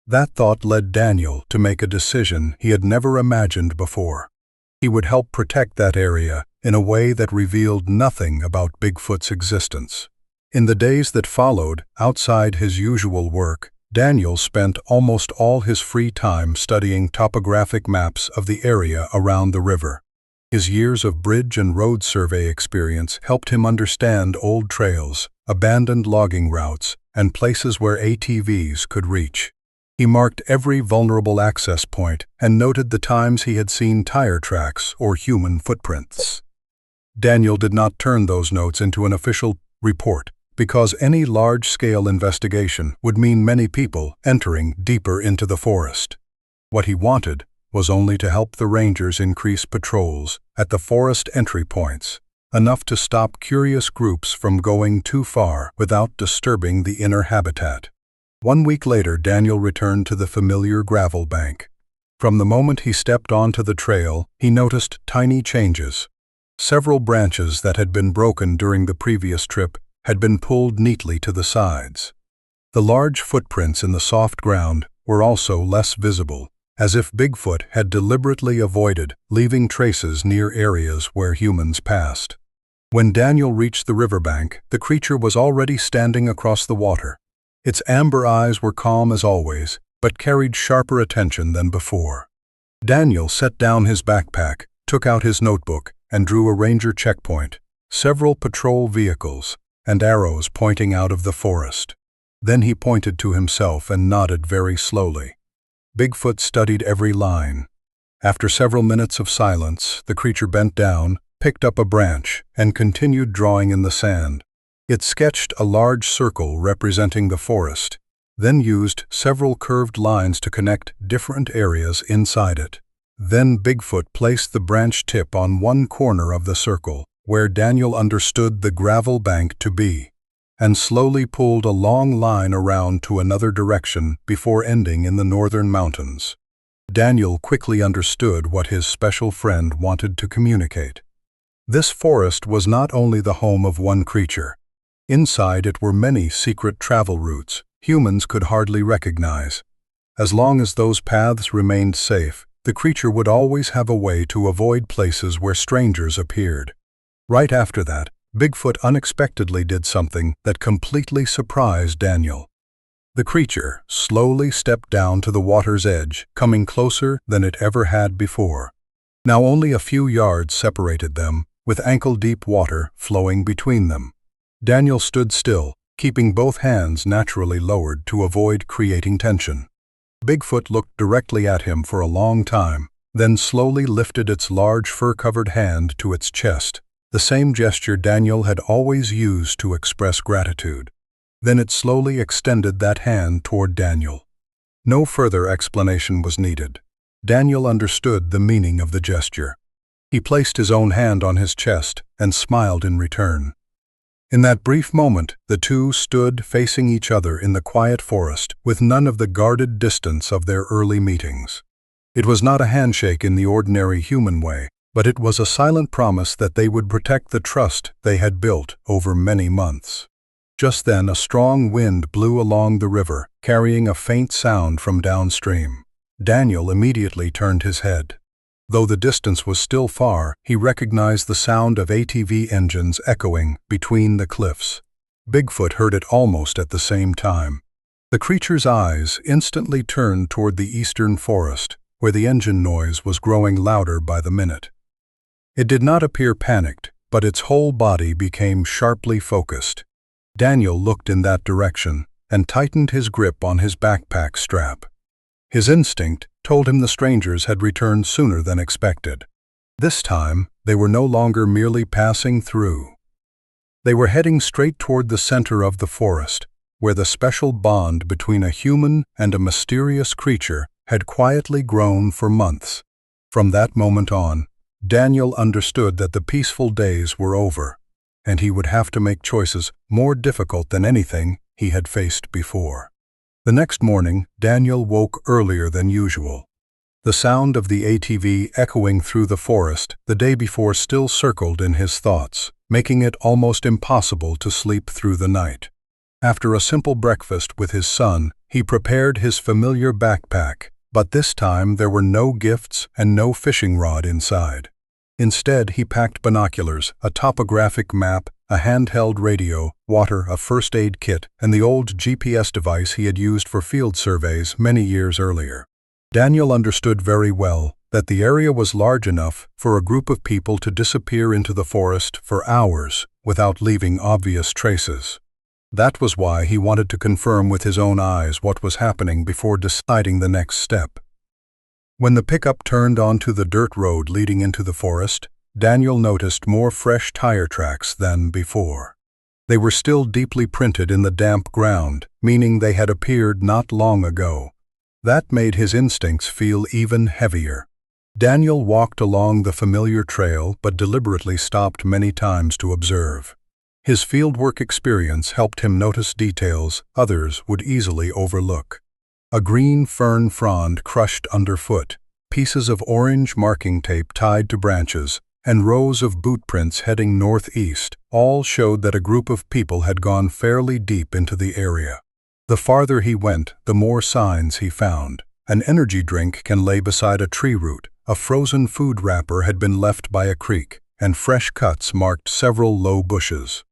Speaker 1: That thought led Daniel to make a decision he had never imagined before. He would help protect that area in a way that revealed nothing about Bigfoot's existence. In the days that followed, outside his usual work, Daniel spent almost all his free time studying topographic maps of the area around the river. His years of bridge and road survey experience helped him understand old trails, abandoned logging routes, and places where ATVs could reach. He marked every vulnerable access point and noted the times he had seen tire tracks or human footprints. Daniel did not turn those notes into an official report, because any large-scale investigation would mean many people entering deeper into the forest. What he wanted was only to help the rangers increase patrols at the forest entry points, enough to stop curious groups from going too far without disturbing the inner habitat. 1 week later, Daniel returned to the familiar gravel bank. From the moment he stepped onto the trail, he noticed tiny changes. Several branches that had been broken during the previous trip had been pulled neatly to the sides. The large footprints in the soft ground were also less visible, as if Bigfoot had deliberately avoided leaving traces near areas where humans passed. When Daniel reached the riverbank, the creature was already standing across the water. Its amber eyes were calm as always, but carried sharper attention than before. Daniel set down his backpack, took out his notebook, and drew a ranger checkpoint, several patrol vehicles, and arrows pointing out of the forest. Then he pointed to himself and nodded very slowly. Bigfoot studied every line. After several minutes of silence, the creature bent down, picked up a branch, and continued drawing in the sand. It sketched a large circle representing the forest, then used several curved lines to connect different areas inside it. Then Bigfoot placed the branch tip on one corner of the circle, where Daniel understood the gravel bank to be, and slowly pulled a long line around to another direction before ending in the northern mountains. Daniel quickly understood what his special friend wanted to communicate. This forest was not only the home of one creature. Inside it were many secret travel routes humans could hardly recognize. As long as those paths remained safe, the creature would always have a way to avoid places where strangers appeared. Right after that, Bigfoot unexpectedly did something that completely surprised Daniel. The creature slowly stepped down to the water's edge, coming closer than it ever had before. Now only a few yards separated them, with ankle-deep water flowing between them. Daniel stood still, keeping both hands naturally lowered to avoid creating tension. Bigfoot looked directly at him for a long time, then slowly lifted its large fur-covered hand to its chest, the same gesture Daniel had always used to express gratitude. Then it slowly extended that hand toward Daniel. No further explanation was needed. Daniel understood the meaning of the gesture. He placed his own hand on his chest and smiled in return. In that brief moment, the two stood facing each other in the quiet forest with none of the guarded distance of their early meetings. It was not a handshake in the ordinary human way, but it was a silent promise that they would protect the trust they had built over many months. Just then, a strong wind blew along the river, carrying a faint sound from downstream. Daniel immediately turned his head. Though the distance was still far, he recognized the sound of ATV engines echoing between the cliffs. Bigfoot heard it almost at the same time. The creature's eyes instantly turned toward the eastern forest, where the engine noise was growing louder by the minute. It did not appear panicked, but its whole body became sharply focused. Daniel looked in that direction and tightened his grip on his backpack strap. His instinct told him the strangers had returned sooner than expected. This time, they were no longer merely passing through. They were heading straight toward the center of the forest, where the special bond between a human and a mysterious creature had quietly grown for months. From that moment on, Daniel understood that the peaceful days were over, and he would have to make choices more difficult than anything he had faced before. The next morning, Daniel woke earlier than usual. The sound of the ATV echoing through the forest the day before still circled in his thoughts, making it almost impossible to sleep through the night. After a simple breakfast with his son, he prepared his familiar backpack, but this time there were no gifts and no fishing rod inside. Instead, he packed binoculars, a topographic map, a handheld radio, water, a first aid kit, and the old GPS device he had used for field surveys many years earlier. Daniel understood very well that the area was large enough for a group of people to disappear into the forest for hours without leaving obvious traces. That was why he wanted to confirm with his own eyes what was happening before deciding the next step. When the pickup turned onto the dirt road leading into the forest, Daniel noticed more fresh tire tracks than before. They were still deeply printed in the damp ground, meaning they had appeared not long ago. That made his instincts feel even heavier. Daniel walked along the familiar trail but deliberately stopped many times to observe. His fieldwork experience helped him notice details others would easily overlook. A green fern frond crushed underfoot, pieces of orange marking tape tied to branches, and rows of boot prints heading northeast all showed that a group of people had gone fairly deep into the area. The farther he went, the more signs he found. An energy drink can lay beside a tree root, a frozen food wrapper had been left by a creek, and fresh cuts marked several low bushes.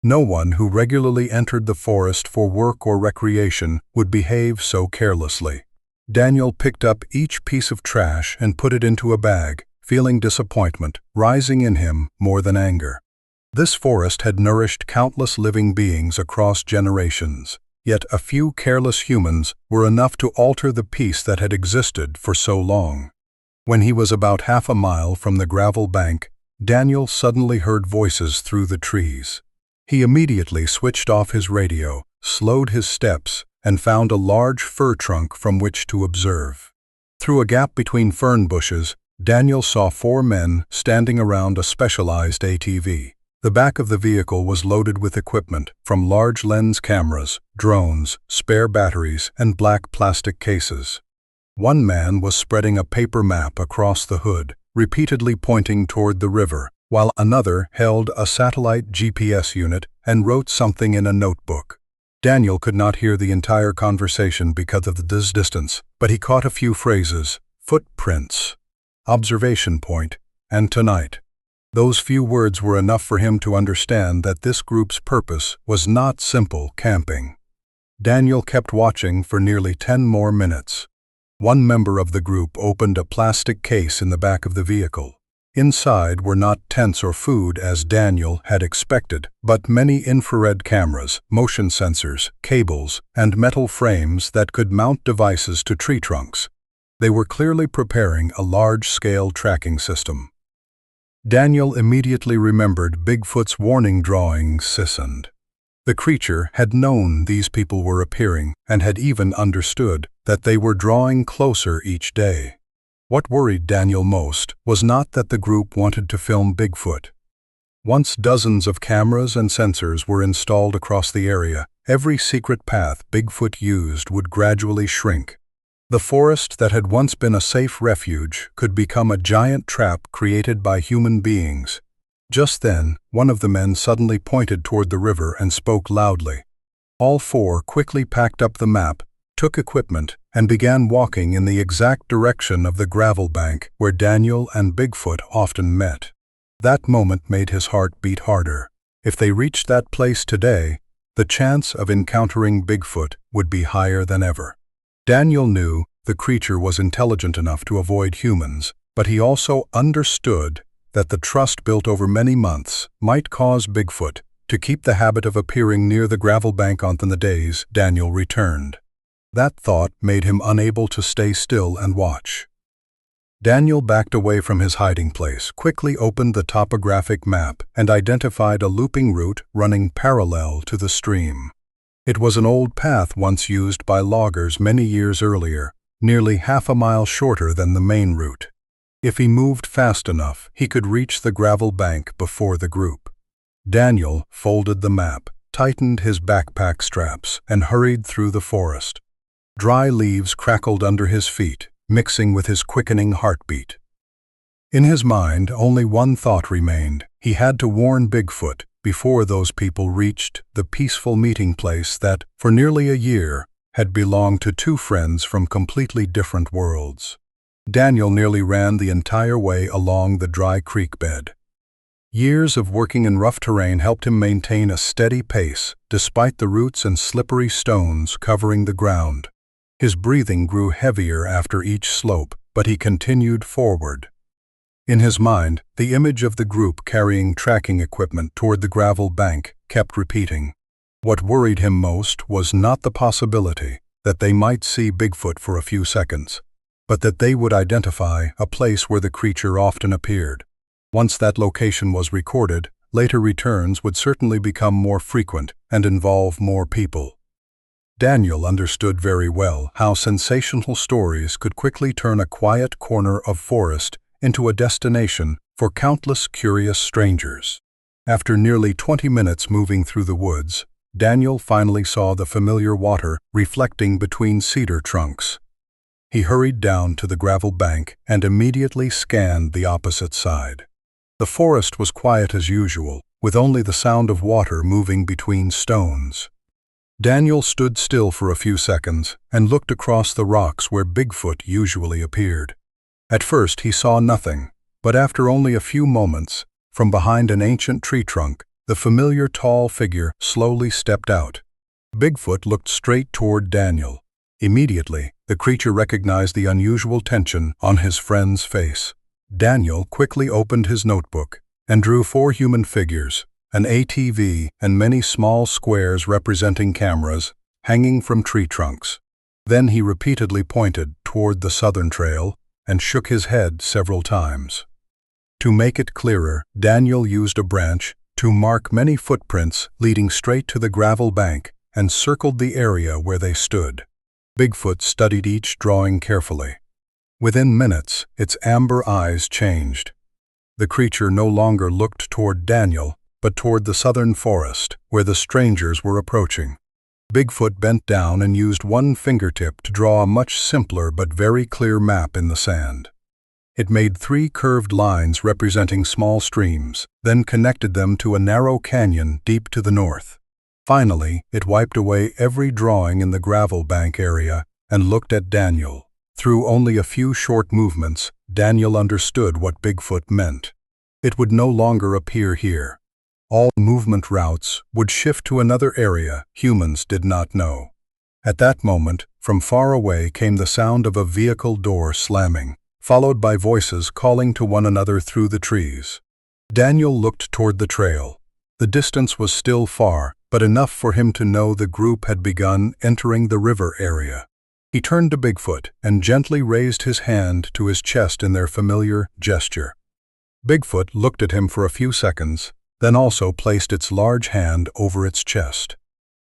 Speaker 1: No one who regularly entered the forest for work or recreation would behave so carelessly. Daniel picked up each piece of trash and put it into a bag, feeling disappointment rising in him more than anger. This forest had nourished countless living beings across generations, yet a few careless humans were enough to alter the peace that had existed for so long. When he was about half a mile from the gravel bank, Daniel suddenly heard voices through the trees. He immediately switched off his radio, slowed his steps, and found a large fir trunk from which to observe. Through a gap between fern bushes, Daniel saw 4 men standing around a specialized ATV. The back of the vehicle was loaded with equipment, from large lens cameras, drones, spare batteries, and black plastic cases. One man was spreading a paper map across the hood, repeatedly pointing toward the river, while another held a satellite GPS unit and wrote something in a notebook. Daniel could not hear the entire conversation because of the distance, but he caught a few phrases: footprints, observation point, and tonight. Those few words were enough for him to understand that this group's purpose was not simple camping. Daniel kept watching for nearly 10 more minutes. One member of the group opened a plastic case in the back of the vehicle. Inside were not tents or food as Daniel had expected, but many infrared cameras, motion sensors, cables, and metal frames that could mount devices to tree trunks. They were clearly preparing a large-scale tracking system. Daniel immediately remembered Bigfoot's warning drawings. The creature had known these people were appearing and had even understood that they were drawing closer each day. What worried Daniel most was not that the group wanted to film Bigfoot. Once dozens of cameras and sensors were installed across the area, every secret path Bigfoot used would gradually shrink. The forest that had once been a safe refuge could become a giant trap created by human beings. Just then, one of the men suddenly pointed toward the river and spoke loudly. All 4 quickly packed up the map, took equipment, and began walking in the exact direction of the gravel bank where Daniel and Bigfoot often met. That moment made his heart beat harder. If they reached that place today, the chance of encountering Bigfoot would be higher than ever. Daniel knew the creature was intelligent enough to avoid humans, but he also understood that the trust built over many months might cause Bigfoot to keep the habit of appearing near the gravel bank on the days Daniel returned. That thought made him unable to stay still and watch. Daniel backed away from his hiding place, quickly opened the topographic map, and identified a looping route running parallel to the stream. It was an old path once used by loggers many years earlier, nearly half a mile shorter than the main route. If he moved fast enough, he could reach the gravel bank before the group. Daniel folded the map, tightened his backpack straps, and hurried through the forest. Dry leaves crackled under his feet, mixing with his quickening heartbeat. In his mind, only one thought remained. He had to warn Bigfoot before those people reached the peaceful meeting place that, for nearly a year, had belonged to 2 friends from completely different worlds. Daniel nearly ran the entire way along the dry creek bed. Years of working in rough terrain helped him maintain a steady pace, despite the roots and slippery stones covering the ground. His breathing grew heavier after each slope, but he continued forward. In his mind, the image of the group carrying tracking equipment toward the gravel bank kept repeating. What worried him most was not the possibility that they might see Bigfoot for a few seconds, but that they would identify a place where the creature often appeared. Once that location was recorded, later returns would certainly become more frequent and involve more people. Daniel understood very well how sensational stories could quickly turn a quiet corner of forest into a destination for countless curious strangers. After nearly 20 minutes moving through the woods, Daniel finally saw the familiar water reflecting between cedar trunks. He hurried down to the gravel bank and immediately scanned the opposite side. The forest was quiet as usual, with only the sound of water moving between stones. Daniel stood still for a few seconds and looked across the rocks where Bigfoot usually appeared. At first he saw nothing, but after only a few moments, from behind an ancient tree trunk, the familiar tall figure slowly stepped out. Bigfoot looked straight toward Daniel. Immediately, the creature recognized the unusual tension on his friend's face. Daniel quickly opened his notebook and drew 4 human figures, an ATV and many small squares representing cameras, hanging from tree trunks. Then he repeatedly pointed toward the southern trail and shook his head several times. To make it clearer, Daniel used a branch to mark many footprints leading straight to the gravel bank and circled the area where they stood. Bigfoot studied each drawing carefully. Within minutes, its amber eyes changed. The creature no longer looked toward Daniel, but toward the southern forest, where the strangers were approaching. Bigfoot bent down and used one fingertip to draw a much simpler but very clear map in the sand. It made 3 curved lines representing small streams, then connected them to a narrow canyon deep to the north. Finally, it wiped away every drawing in the gravel bank area and looked at Daniel. Through only a few short movements, Daniel understood what Bigfoot meant. It would no longer appear here. All movement routes would shift to another area humans did not know. At that moment, from far away came the sound of a vehicle door slamming, followed by voices calling to one another through the trees. Daniel looked toward the trail. The distance was still far, but enough for him to know the group had begun entering the river area. He turned to Bigfoot and gently raised his hand to his chest in their familiar gesture. Bigfoot looked at him for a few seconds, then also placed its large hand over its chest.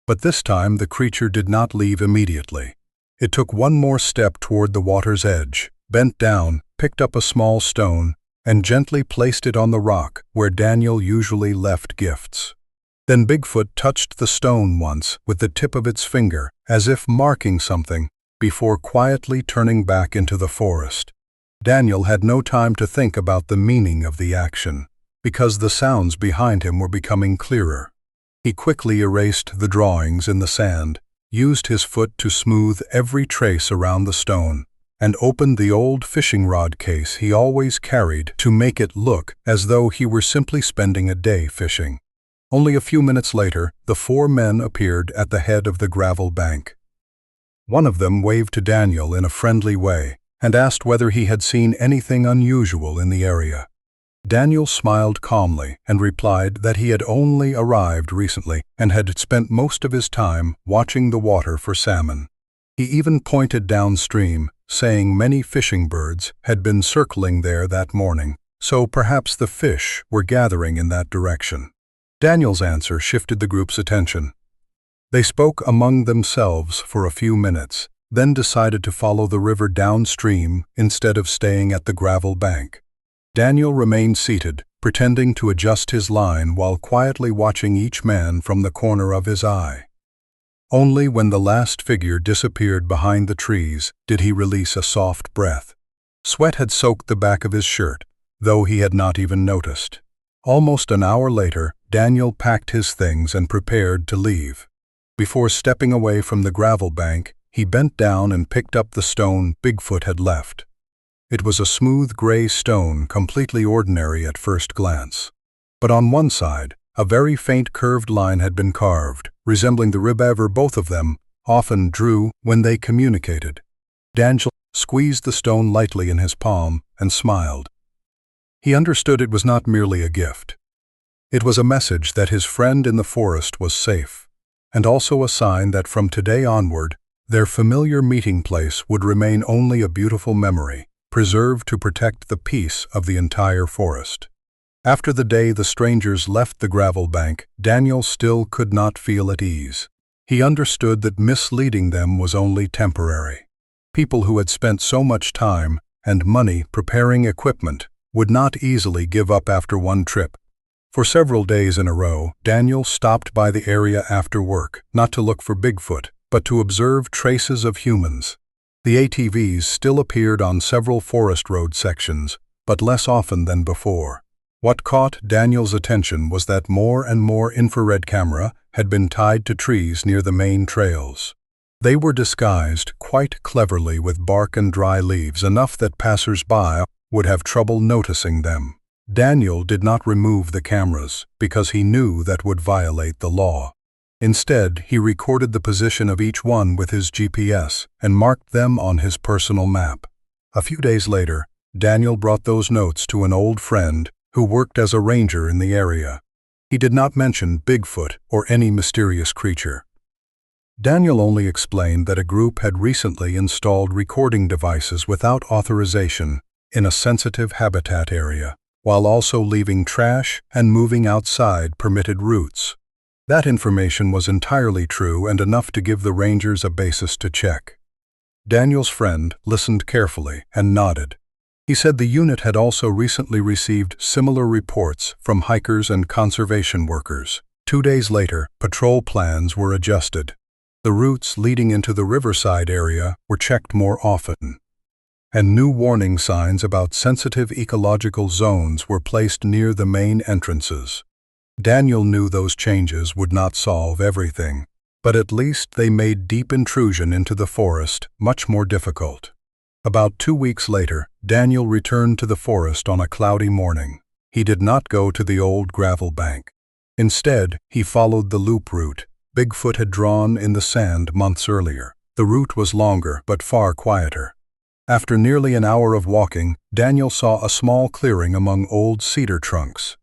Speaker 1: But this time the creature did not leave immediately. It took one more step toward the water's edge, bent down, picked up a small stone, and gently placed it on the rock where Daniel usually left gifts. Then Bigfoot touched the stone once with the tip of its finger, as if marking something, before quietly turning back into the forest. Daniel had no time to think about the meaning of the action, because the sounds behind him were becoming clearer. He quickly erased the drawings in the sand, used his foot to smooth every trace around the stone, and opened the old fishing rod case he always carried to make it look as though he were simply spending a day fishing. Only a few minutes later, the 4 men appeared at the head of the gravel bank. One of them waved to Daniel in a friendly way and asked whether he had seen anything unusual in the area. Daniel smiled calmly and replied that he had only arrived recently and had spent most of his time watching the water for salmon. He even pointed downstream, saying many fishing birds had been circling there that morning, so perhaps the fish were gathering in that direction. Daniel's answer shifted the group's attention. They spoke among themselves for a few minutes, then decided to follow the river downstream instead of staying at the gravel bank. Daniel remained seated, pretending to adjust his line while quietly watching each man from the corner of his eye. Only when the last figure disappeared behind the trees did he release a soft breath. Sweat had soaked the back of his shirt, though he had not even noticed. Almost an hour later, Daniel packed his things and prepared to leave. Before stepping away from the gravel bank, he bent down and picked up the stone Bigfoot had left. It was a smooth gray stone, completely ordinary at first glance. but on one side, a very faint curved line had been carved, resembling the river both of them often drew when they communicated. Daniel squeezed the stone lightly in his palm and smiled. He understood it was not merely a gift. It was a message that his friend in the forest was safe, and also a sign that from today onward, their familiar meeting place would remain only a beautiful memory, preserved to protect the peace of the entire forest. After the day the strangers left the gravel bank, Daniel still could not feel at ease. He understood that misleading them was only temporary. People who had spent so much time and money preparing equipment would not easily give up after one trip. For several days in a row, Daniel stopped by the area after work, not to look for Bigfoot, but to observe traces of humans. The ATVs still appeared on several forest road sections, but less often than before. What caught Daniel's attention was that more and more infrared camera had been tied to trees near the main trails. They were disguised quite cleverly with bark and dry leaves, enough that passers-by would have trouble noticing them. Daniel did not remove the cameras because he knew that would violate the law. Instead, he recorded the position of each one with his GPS and marked them on his personal map. A few days later, Daniel brought those notes to an old friend who worked as a ranger in the area. He did not mention Bigfoot or any mysterious creature. Daniel only explained that a group had recently installed recording devices without authorization in a sensitive habitat area, while also leaving trash and moving outside permitted routes. That information was entirely true and enough to give the rangers a basis to check. Daniel's friend listened carefully and nodded. He said the unit had also recently received similar reports from hikers and conservation workers. 2 days later, patrol plans were adjusted. The routes leading into the riverside area were checked more often, and new warning signs about sensitive ecological zones were placed near the main entrances. Daniel knew those changes would not solve everything, but at least they made deep intrusion into the forest much more difficult. About 2 weeks later, Daniel returned to the forest on a cloudy morning. He did not go to the old gravel bank. Instead, he followed the loop route Bigfoot had drawn in the sand months earlier. The route was longer but far quieter. After nearly an hour of walking, Daniel saw a small clearing among old cedar trunks.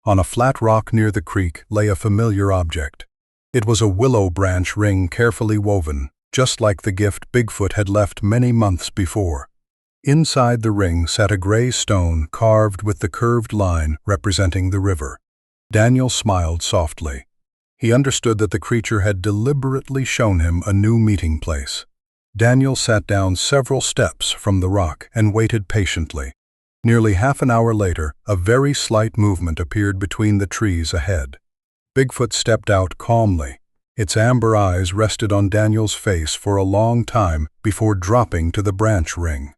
Speaker 1: On a flat rock near the creek lay a familiar object. It was a willow branch ring carefully woven, just like the gift Bigfoot had left many months before. Inside the ring sat a gray stone carved with the curved line representing the river. Daniel smiled softly. He understood that the creature had deliberately shown him a new meeting place. Daniel sat down several steps from the rock and waited patiently. Nearly half an hour later, a very slight movement appeared between the trees ahead. Bigfoot stepped out calmly. Its amber eyes rested on Daniel's face for a long time before dropping to the branch ring.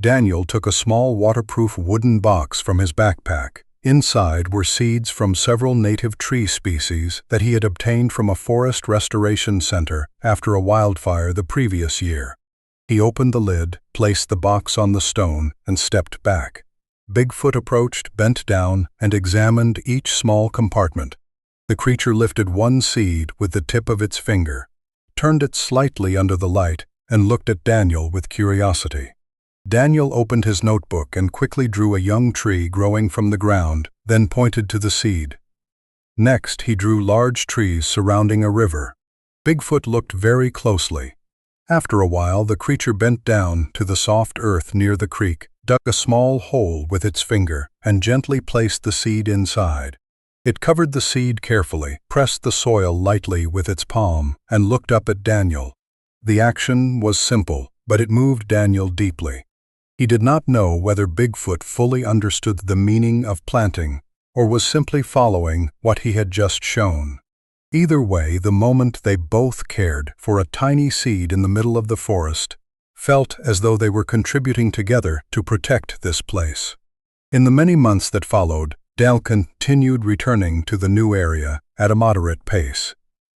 Speaker 1: Daniel took a small waterproof wooden box from his backpack. Inside were seeds from several native tree species that he had obtained from a forest restoration center after a wildfire the previous year. He opened the lid, placed the box on the stone, and stepped back. Bigfoot approached, bent down, and examined each small compartment. The creature lifted one seed with the tip of its finger, turned it slightly under the light, and looked at Daniel with curiosity. Daniel opened his notebook and quickly drew a young tree growing from the ground, then pointed to the seed. Next, he drew large trees surrounding a river. Bigfoot looked very closely. After a while, the creature bent down to the soft earth near the creek, dug a small hole with its finger, and gently placed the seed inside. It covered the seed carefully, pressed the soil lightly with its palm, and looked up at Daniel. The action was simple, but it moved Daniel deeply. He did not know whether Bigfoot fully understood the meaning of planting or was simply following what he had just shown. Either way, the moment they both cared for a tiny seed in the middle of the forest, felt as though they were contributing together to protect this place. In the many months that followed, Daniel continued returning to the new area at a moderate pace.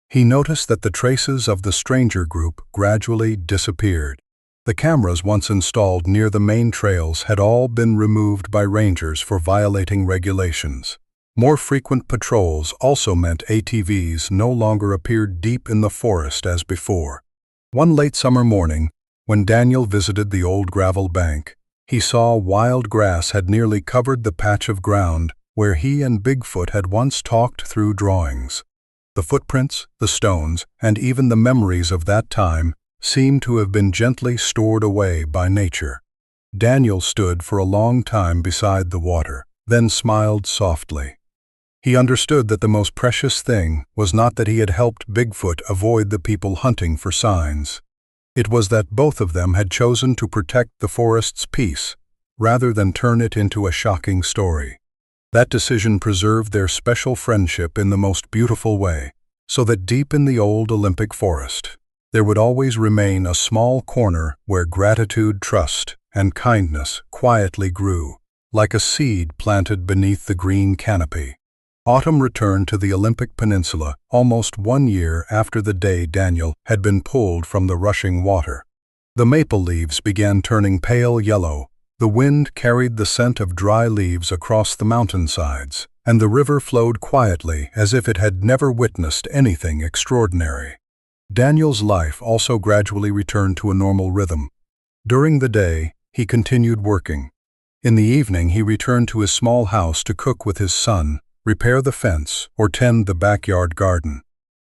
Speaker 1: He noticed that the traces of the stranger group gradually disappeared. The cameras once installed near the main trails had all been removed by rangers for violating regulations. More frequent patrols also meant ATVs no longer appeared deep in the forest as before. One late summer morning, when Daniel visited the old gravel bank, he saw wild grass had nearly covered the patch of ground where he and Bigfoot had once talked through drawings. The footprints, the stones, and even the memories of that time seemed to have been gently stored away by nature. Daniel stood for a long time beside the water, then smiled softly. He understood that the most precious thing was not that he had helped Bigfoot avoid the people hunting for signs. It was that both of them had chosen to protect the forest's peace, rather than turn it into a shocking story. That decision preserved their special friendship in the most beautiful way, so that deep in the old Olympic forest, there would always remain a small corner where gratitude, trust, and kindness quietly grew, like a seed planted beneath the green canopy. Autumn returned to the Olympic Peninsula almost 1 year after the day Daniel had been pulled from the rushing water. The maple leaves began turning pale yellow, the wind carried the scent of dry leaves across the mountainsides, and the river flowed quietly as if it had never witnessed anything extraordinary. Daniel's life also gradually returned to a normal rhythm. During the day, he continued working. In the evening, he returned to his small house to cook with his son, repair the fence, or tend the backyard garden.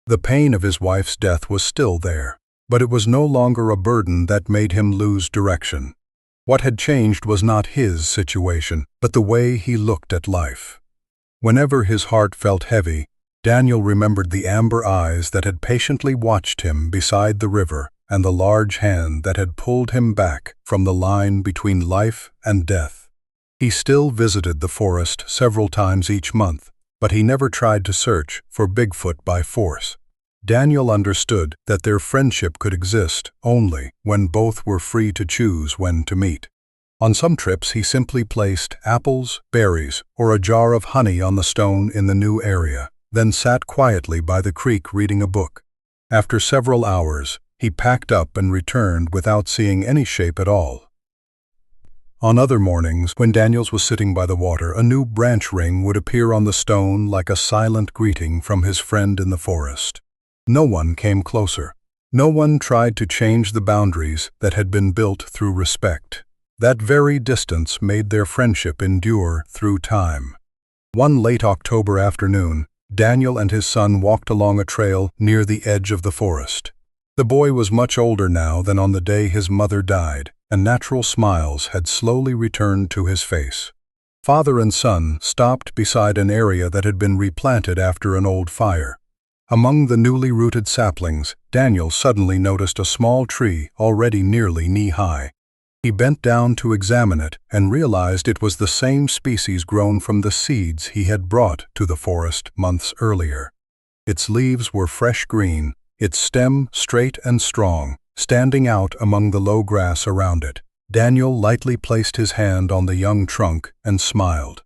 Speaker 1: The pain of his wife's death was still there, but it was no longer a burden that made him lose direction. What had changed was not his situation, but the way he looked at life. Whenever his heart felt heavy, Daniel remembered the amber eyes that had patiently watched him beside the river and the large hand that had pulled him back from the line between life and death. He still visited the forest several times each month, but he never tried to search for Bigfoot by force. Daniel understood that their friendship could exist only when both were free to choose when to meet. On some trips, he simply placed apples, berries, or a jar of honey on the stone in the new area, then sat quietly by the creek reading a book. After several hours, he packed up and returned without seeing any shape at all. On other mornings, when Daniels was sitting by the water, a new branch ring would appear on the stone like a silent greeting from his friend in the forest. No one came closer. No one tried to change the boundaries that had been built through respect. That very distance made their friendship endure through time. One late October afternoon, Daniel and his son walked along a trail near the edge of the forest. The boy was much older now than on the day his mother died, and natural smiles had slowly returned to his face. Father and son stopped beside an area that had been replanted after an old fire. Among the newly rooted saplings, Daniel suddenly noticed a small tree already nearly knee-high. He bent down to examine it and realized it was the same species grown from the seeds he had brought to the forest months earlier. Its leaves were fresh green, its stem straight and strong, standing out among the low grass around it. Daniel lightly placed his hand on the young trunk and smiled.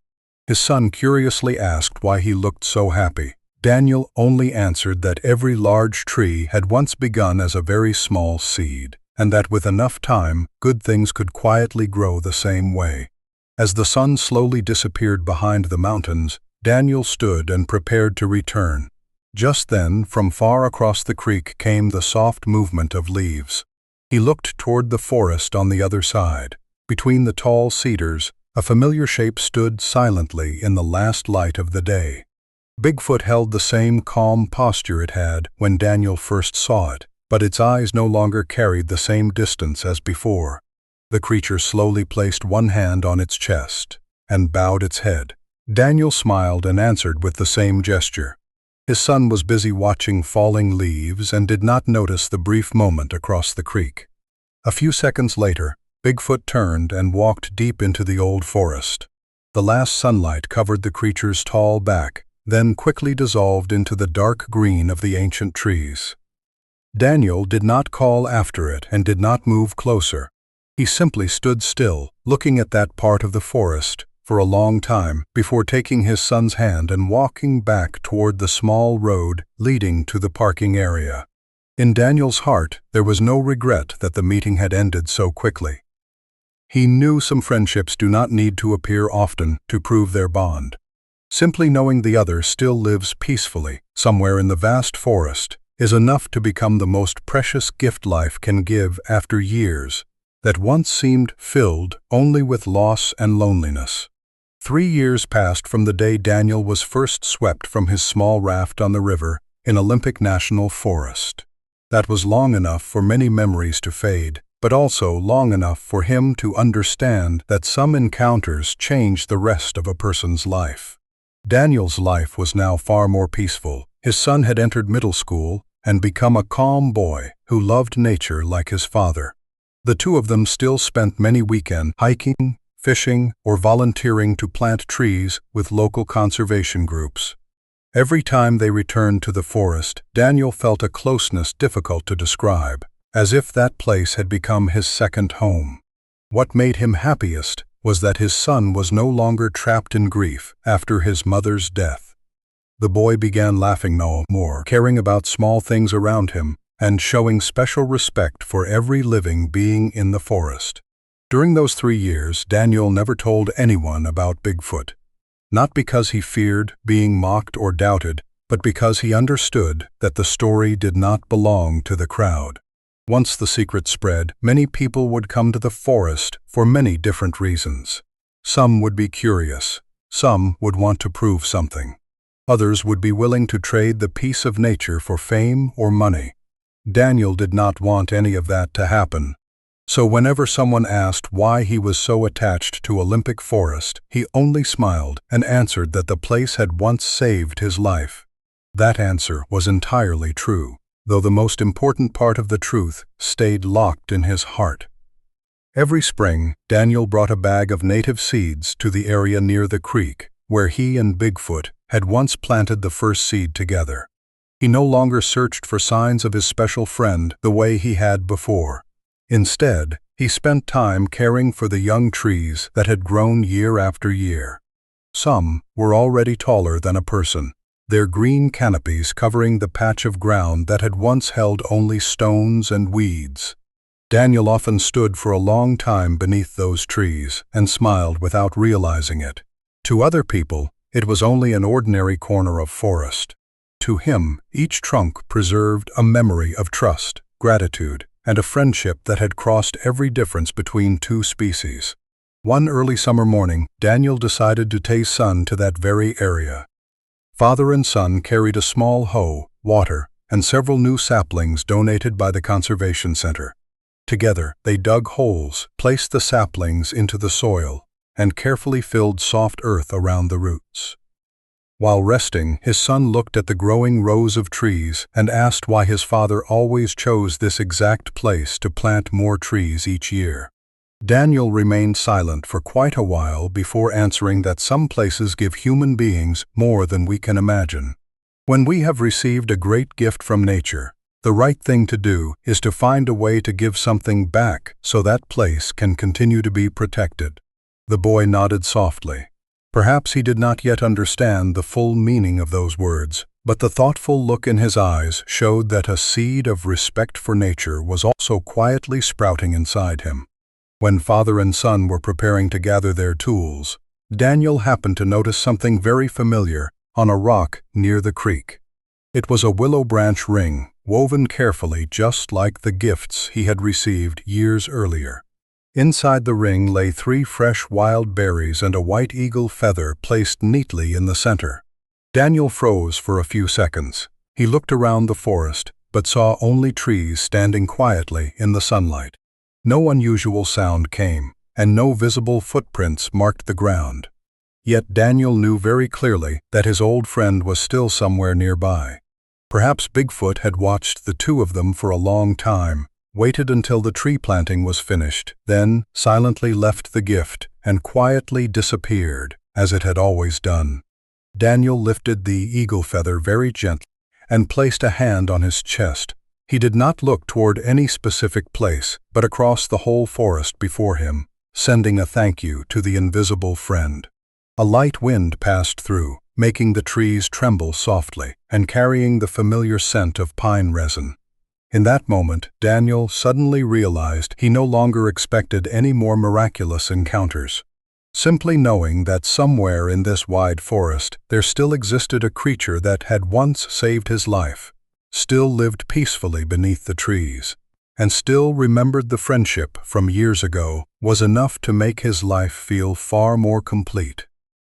Speaker 1: His son curiously asked why he looked so happy. Daniel only answered that every large tree had once begun as a very small seed, and that with enough time, good things could quietly grow the same way. As the sun slowly disappeared behind the mountains, Daniel stood and prepared to return. Just then, from far across the creek came the soft movement of leaves. He looked toward the forest on the other side. Between the tall cedars, a familiar shape stood silently in the last light of the day. Bigfoot held the same calm posture it had when Daniel first saw it, but its eyes no longer carried the same distance as before. The creature slowly placed one hand on its chest and bowed its head. Daniel smiled and answered with the same gesture. His son was busy watching falling leaves and did not notice the brief moment across the creek. A few seconds later, Bigfoot turned and walked deep into the old forest. The last sunlight covered the creature's tall back, then quickly dissolved into the dark green of the ancient trees. Daniel did not call after it and did not move closer. He simply stood still, looking at that part of the forest for a long time before taking his son's hand and walking back toward the small road leading to the parking area. In Daniel's heart, there was no regret that the meeting had ended so quickly. He knew some friendships do not need to appear often to prove their bond. Simply knowing the other still lives peacefully somewhere in the vast forest is enough to become the most precious gift life can give after years that once seemed filled only with loss and loneliness. 3 years passed from the day Daniel was first swept from his small raft on the river in Olympic National Forest. That was long enough for many memories to fade, but also long enough for him to understand that some encounters change the rest of a person's life. Daniel's life was now far more peaceful. His son had entered middle school and become a calm boy who loved nature like his father. The two of them still spent many weekends hiking, fishing, or volunteering to plant trees with local conservation groups. Every time they returned to the forest, Daniel felt a closeness difficult to describe, as if that place had become his second home. What made him happiest was that his son was no longer trapped in grief after his mother's death. The boy began laughing no more, caring about small things around him, and showing special respect for every living being in the forest. During those 3 years, Daniel never told anyone about Bigfoot. Not because he feared being mocked or doubted, but because he understood that the story did not belong to the crowd. Once the secret spread, many people would come to the forest for many different reasons. Some would be curious. Some would want to prove something. Others would be willing to trade the peace of nature for fame or money. Daniel did not want any of that to happen. So whenever someone asked why he was so attached to Olympic Forest, he only smiled and answered that the place had once saved his life. That answer was entirely true, though the most important part of the truth stayed locked in his heart. Every spring, Daniel brought a bag of native seeds to the area near the creek, where he and Bigfoot had once planted the first seed together. He no longer searched for signs of his special friend the way he had before. Instead, he spent time caring for the young trees that had grown year after year. Some were already taller than a person, their green canopies covering the patch of ground that had once held only stones and weeds. Daniel often stood for a long time beneath those trees and smiled without realizing it. To other people, it was only an ordinary corner of forest. To him, each trunk preserved a memory of trust, gratitude, and a friendship that had crossed every difference between two species. One early summer morning, Daniel decided to take his son to that very area. Father and son carried a small hoe, water, and several new saplings donated by the conservation center. Together, they dug holes, placed the saplings into the soil, and carefully filled soft earth around the roots. While resting, his son looked at the growing rows of trees and asked why his father always chose this exact place to plant more trees each year. Daniel remained silent for quite a while before answering that some places give human beings more than we can imagine. When we have received a great gift from nature, the right thing to do is to find a way to give something back so that place can continue to be protected. The boy nodded softly. Perhaps he did not yet understand the full meaning of those words, but the thoughtful look in his eyes showed that a seed of respect for nature was also quietly sprouting inside him. When father and son were preparing to gather their tools, Daniel happened to notice something very familiar on a rock near the creek. It was a willow branch ring, woven carefully just like the gifts he had received years earlier. Inside the ring lay 3 fresh wild berries and a white eagle feather placed neatly in the center. Daniel froze for a few seconds. He looked around the forest, but saw only trees standing quietly in the sunlight. No unusual sound came, and no visible footprints marked the ground. Yet Daniel knew very clearly that his old friend was still somewhere nearby. Perhaps Bigfoot had watched the two of them for a long time, waited until the tree planting was finished, then silently left the gift and quietly disappeared, as it had always done. Daniel lifted the eagle feather very gently and placed a hand on his chest. He did not look toward any specific place, but across the whole forest before him, sending a thank you to the invisible friend. A light wind passed through, making the trees tremble softly and carrying the familiar scent of pine resin. In that moment, Daniel suddenly realized he no longer expected any more miraculous encounters. Simply knowing that somewhere in this wide forest there still existed a creature that had once saved his life, still lived peacefully beneath the trees, and still remembered the friendship from years ago was enough to make his life feel far more complete.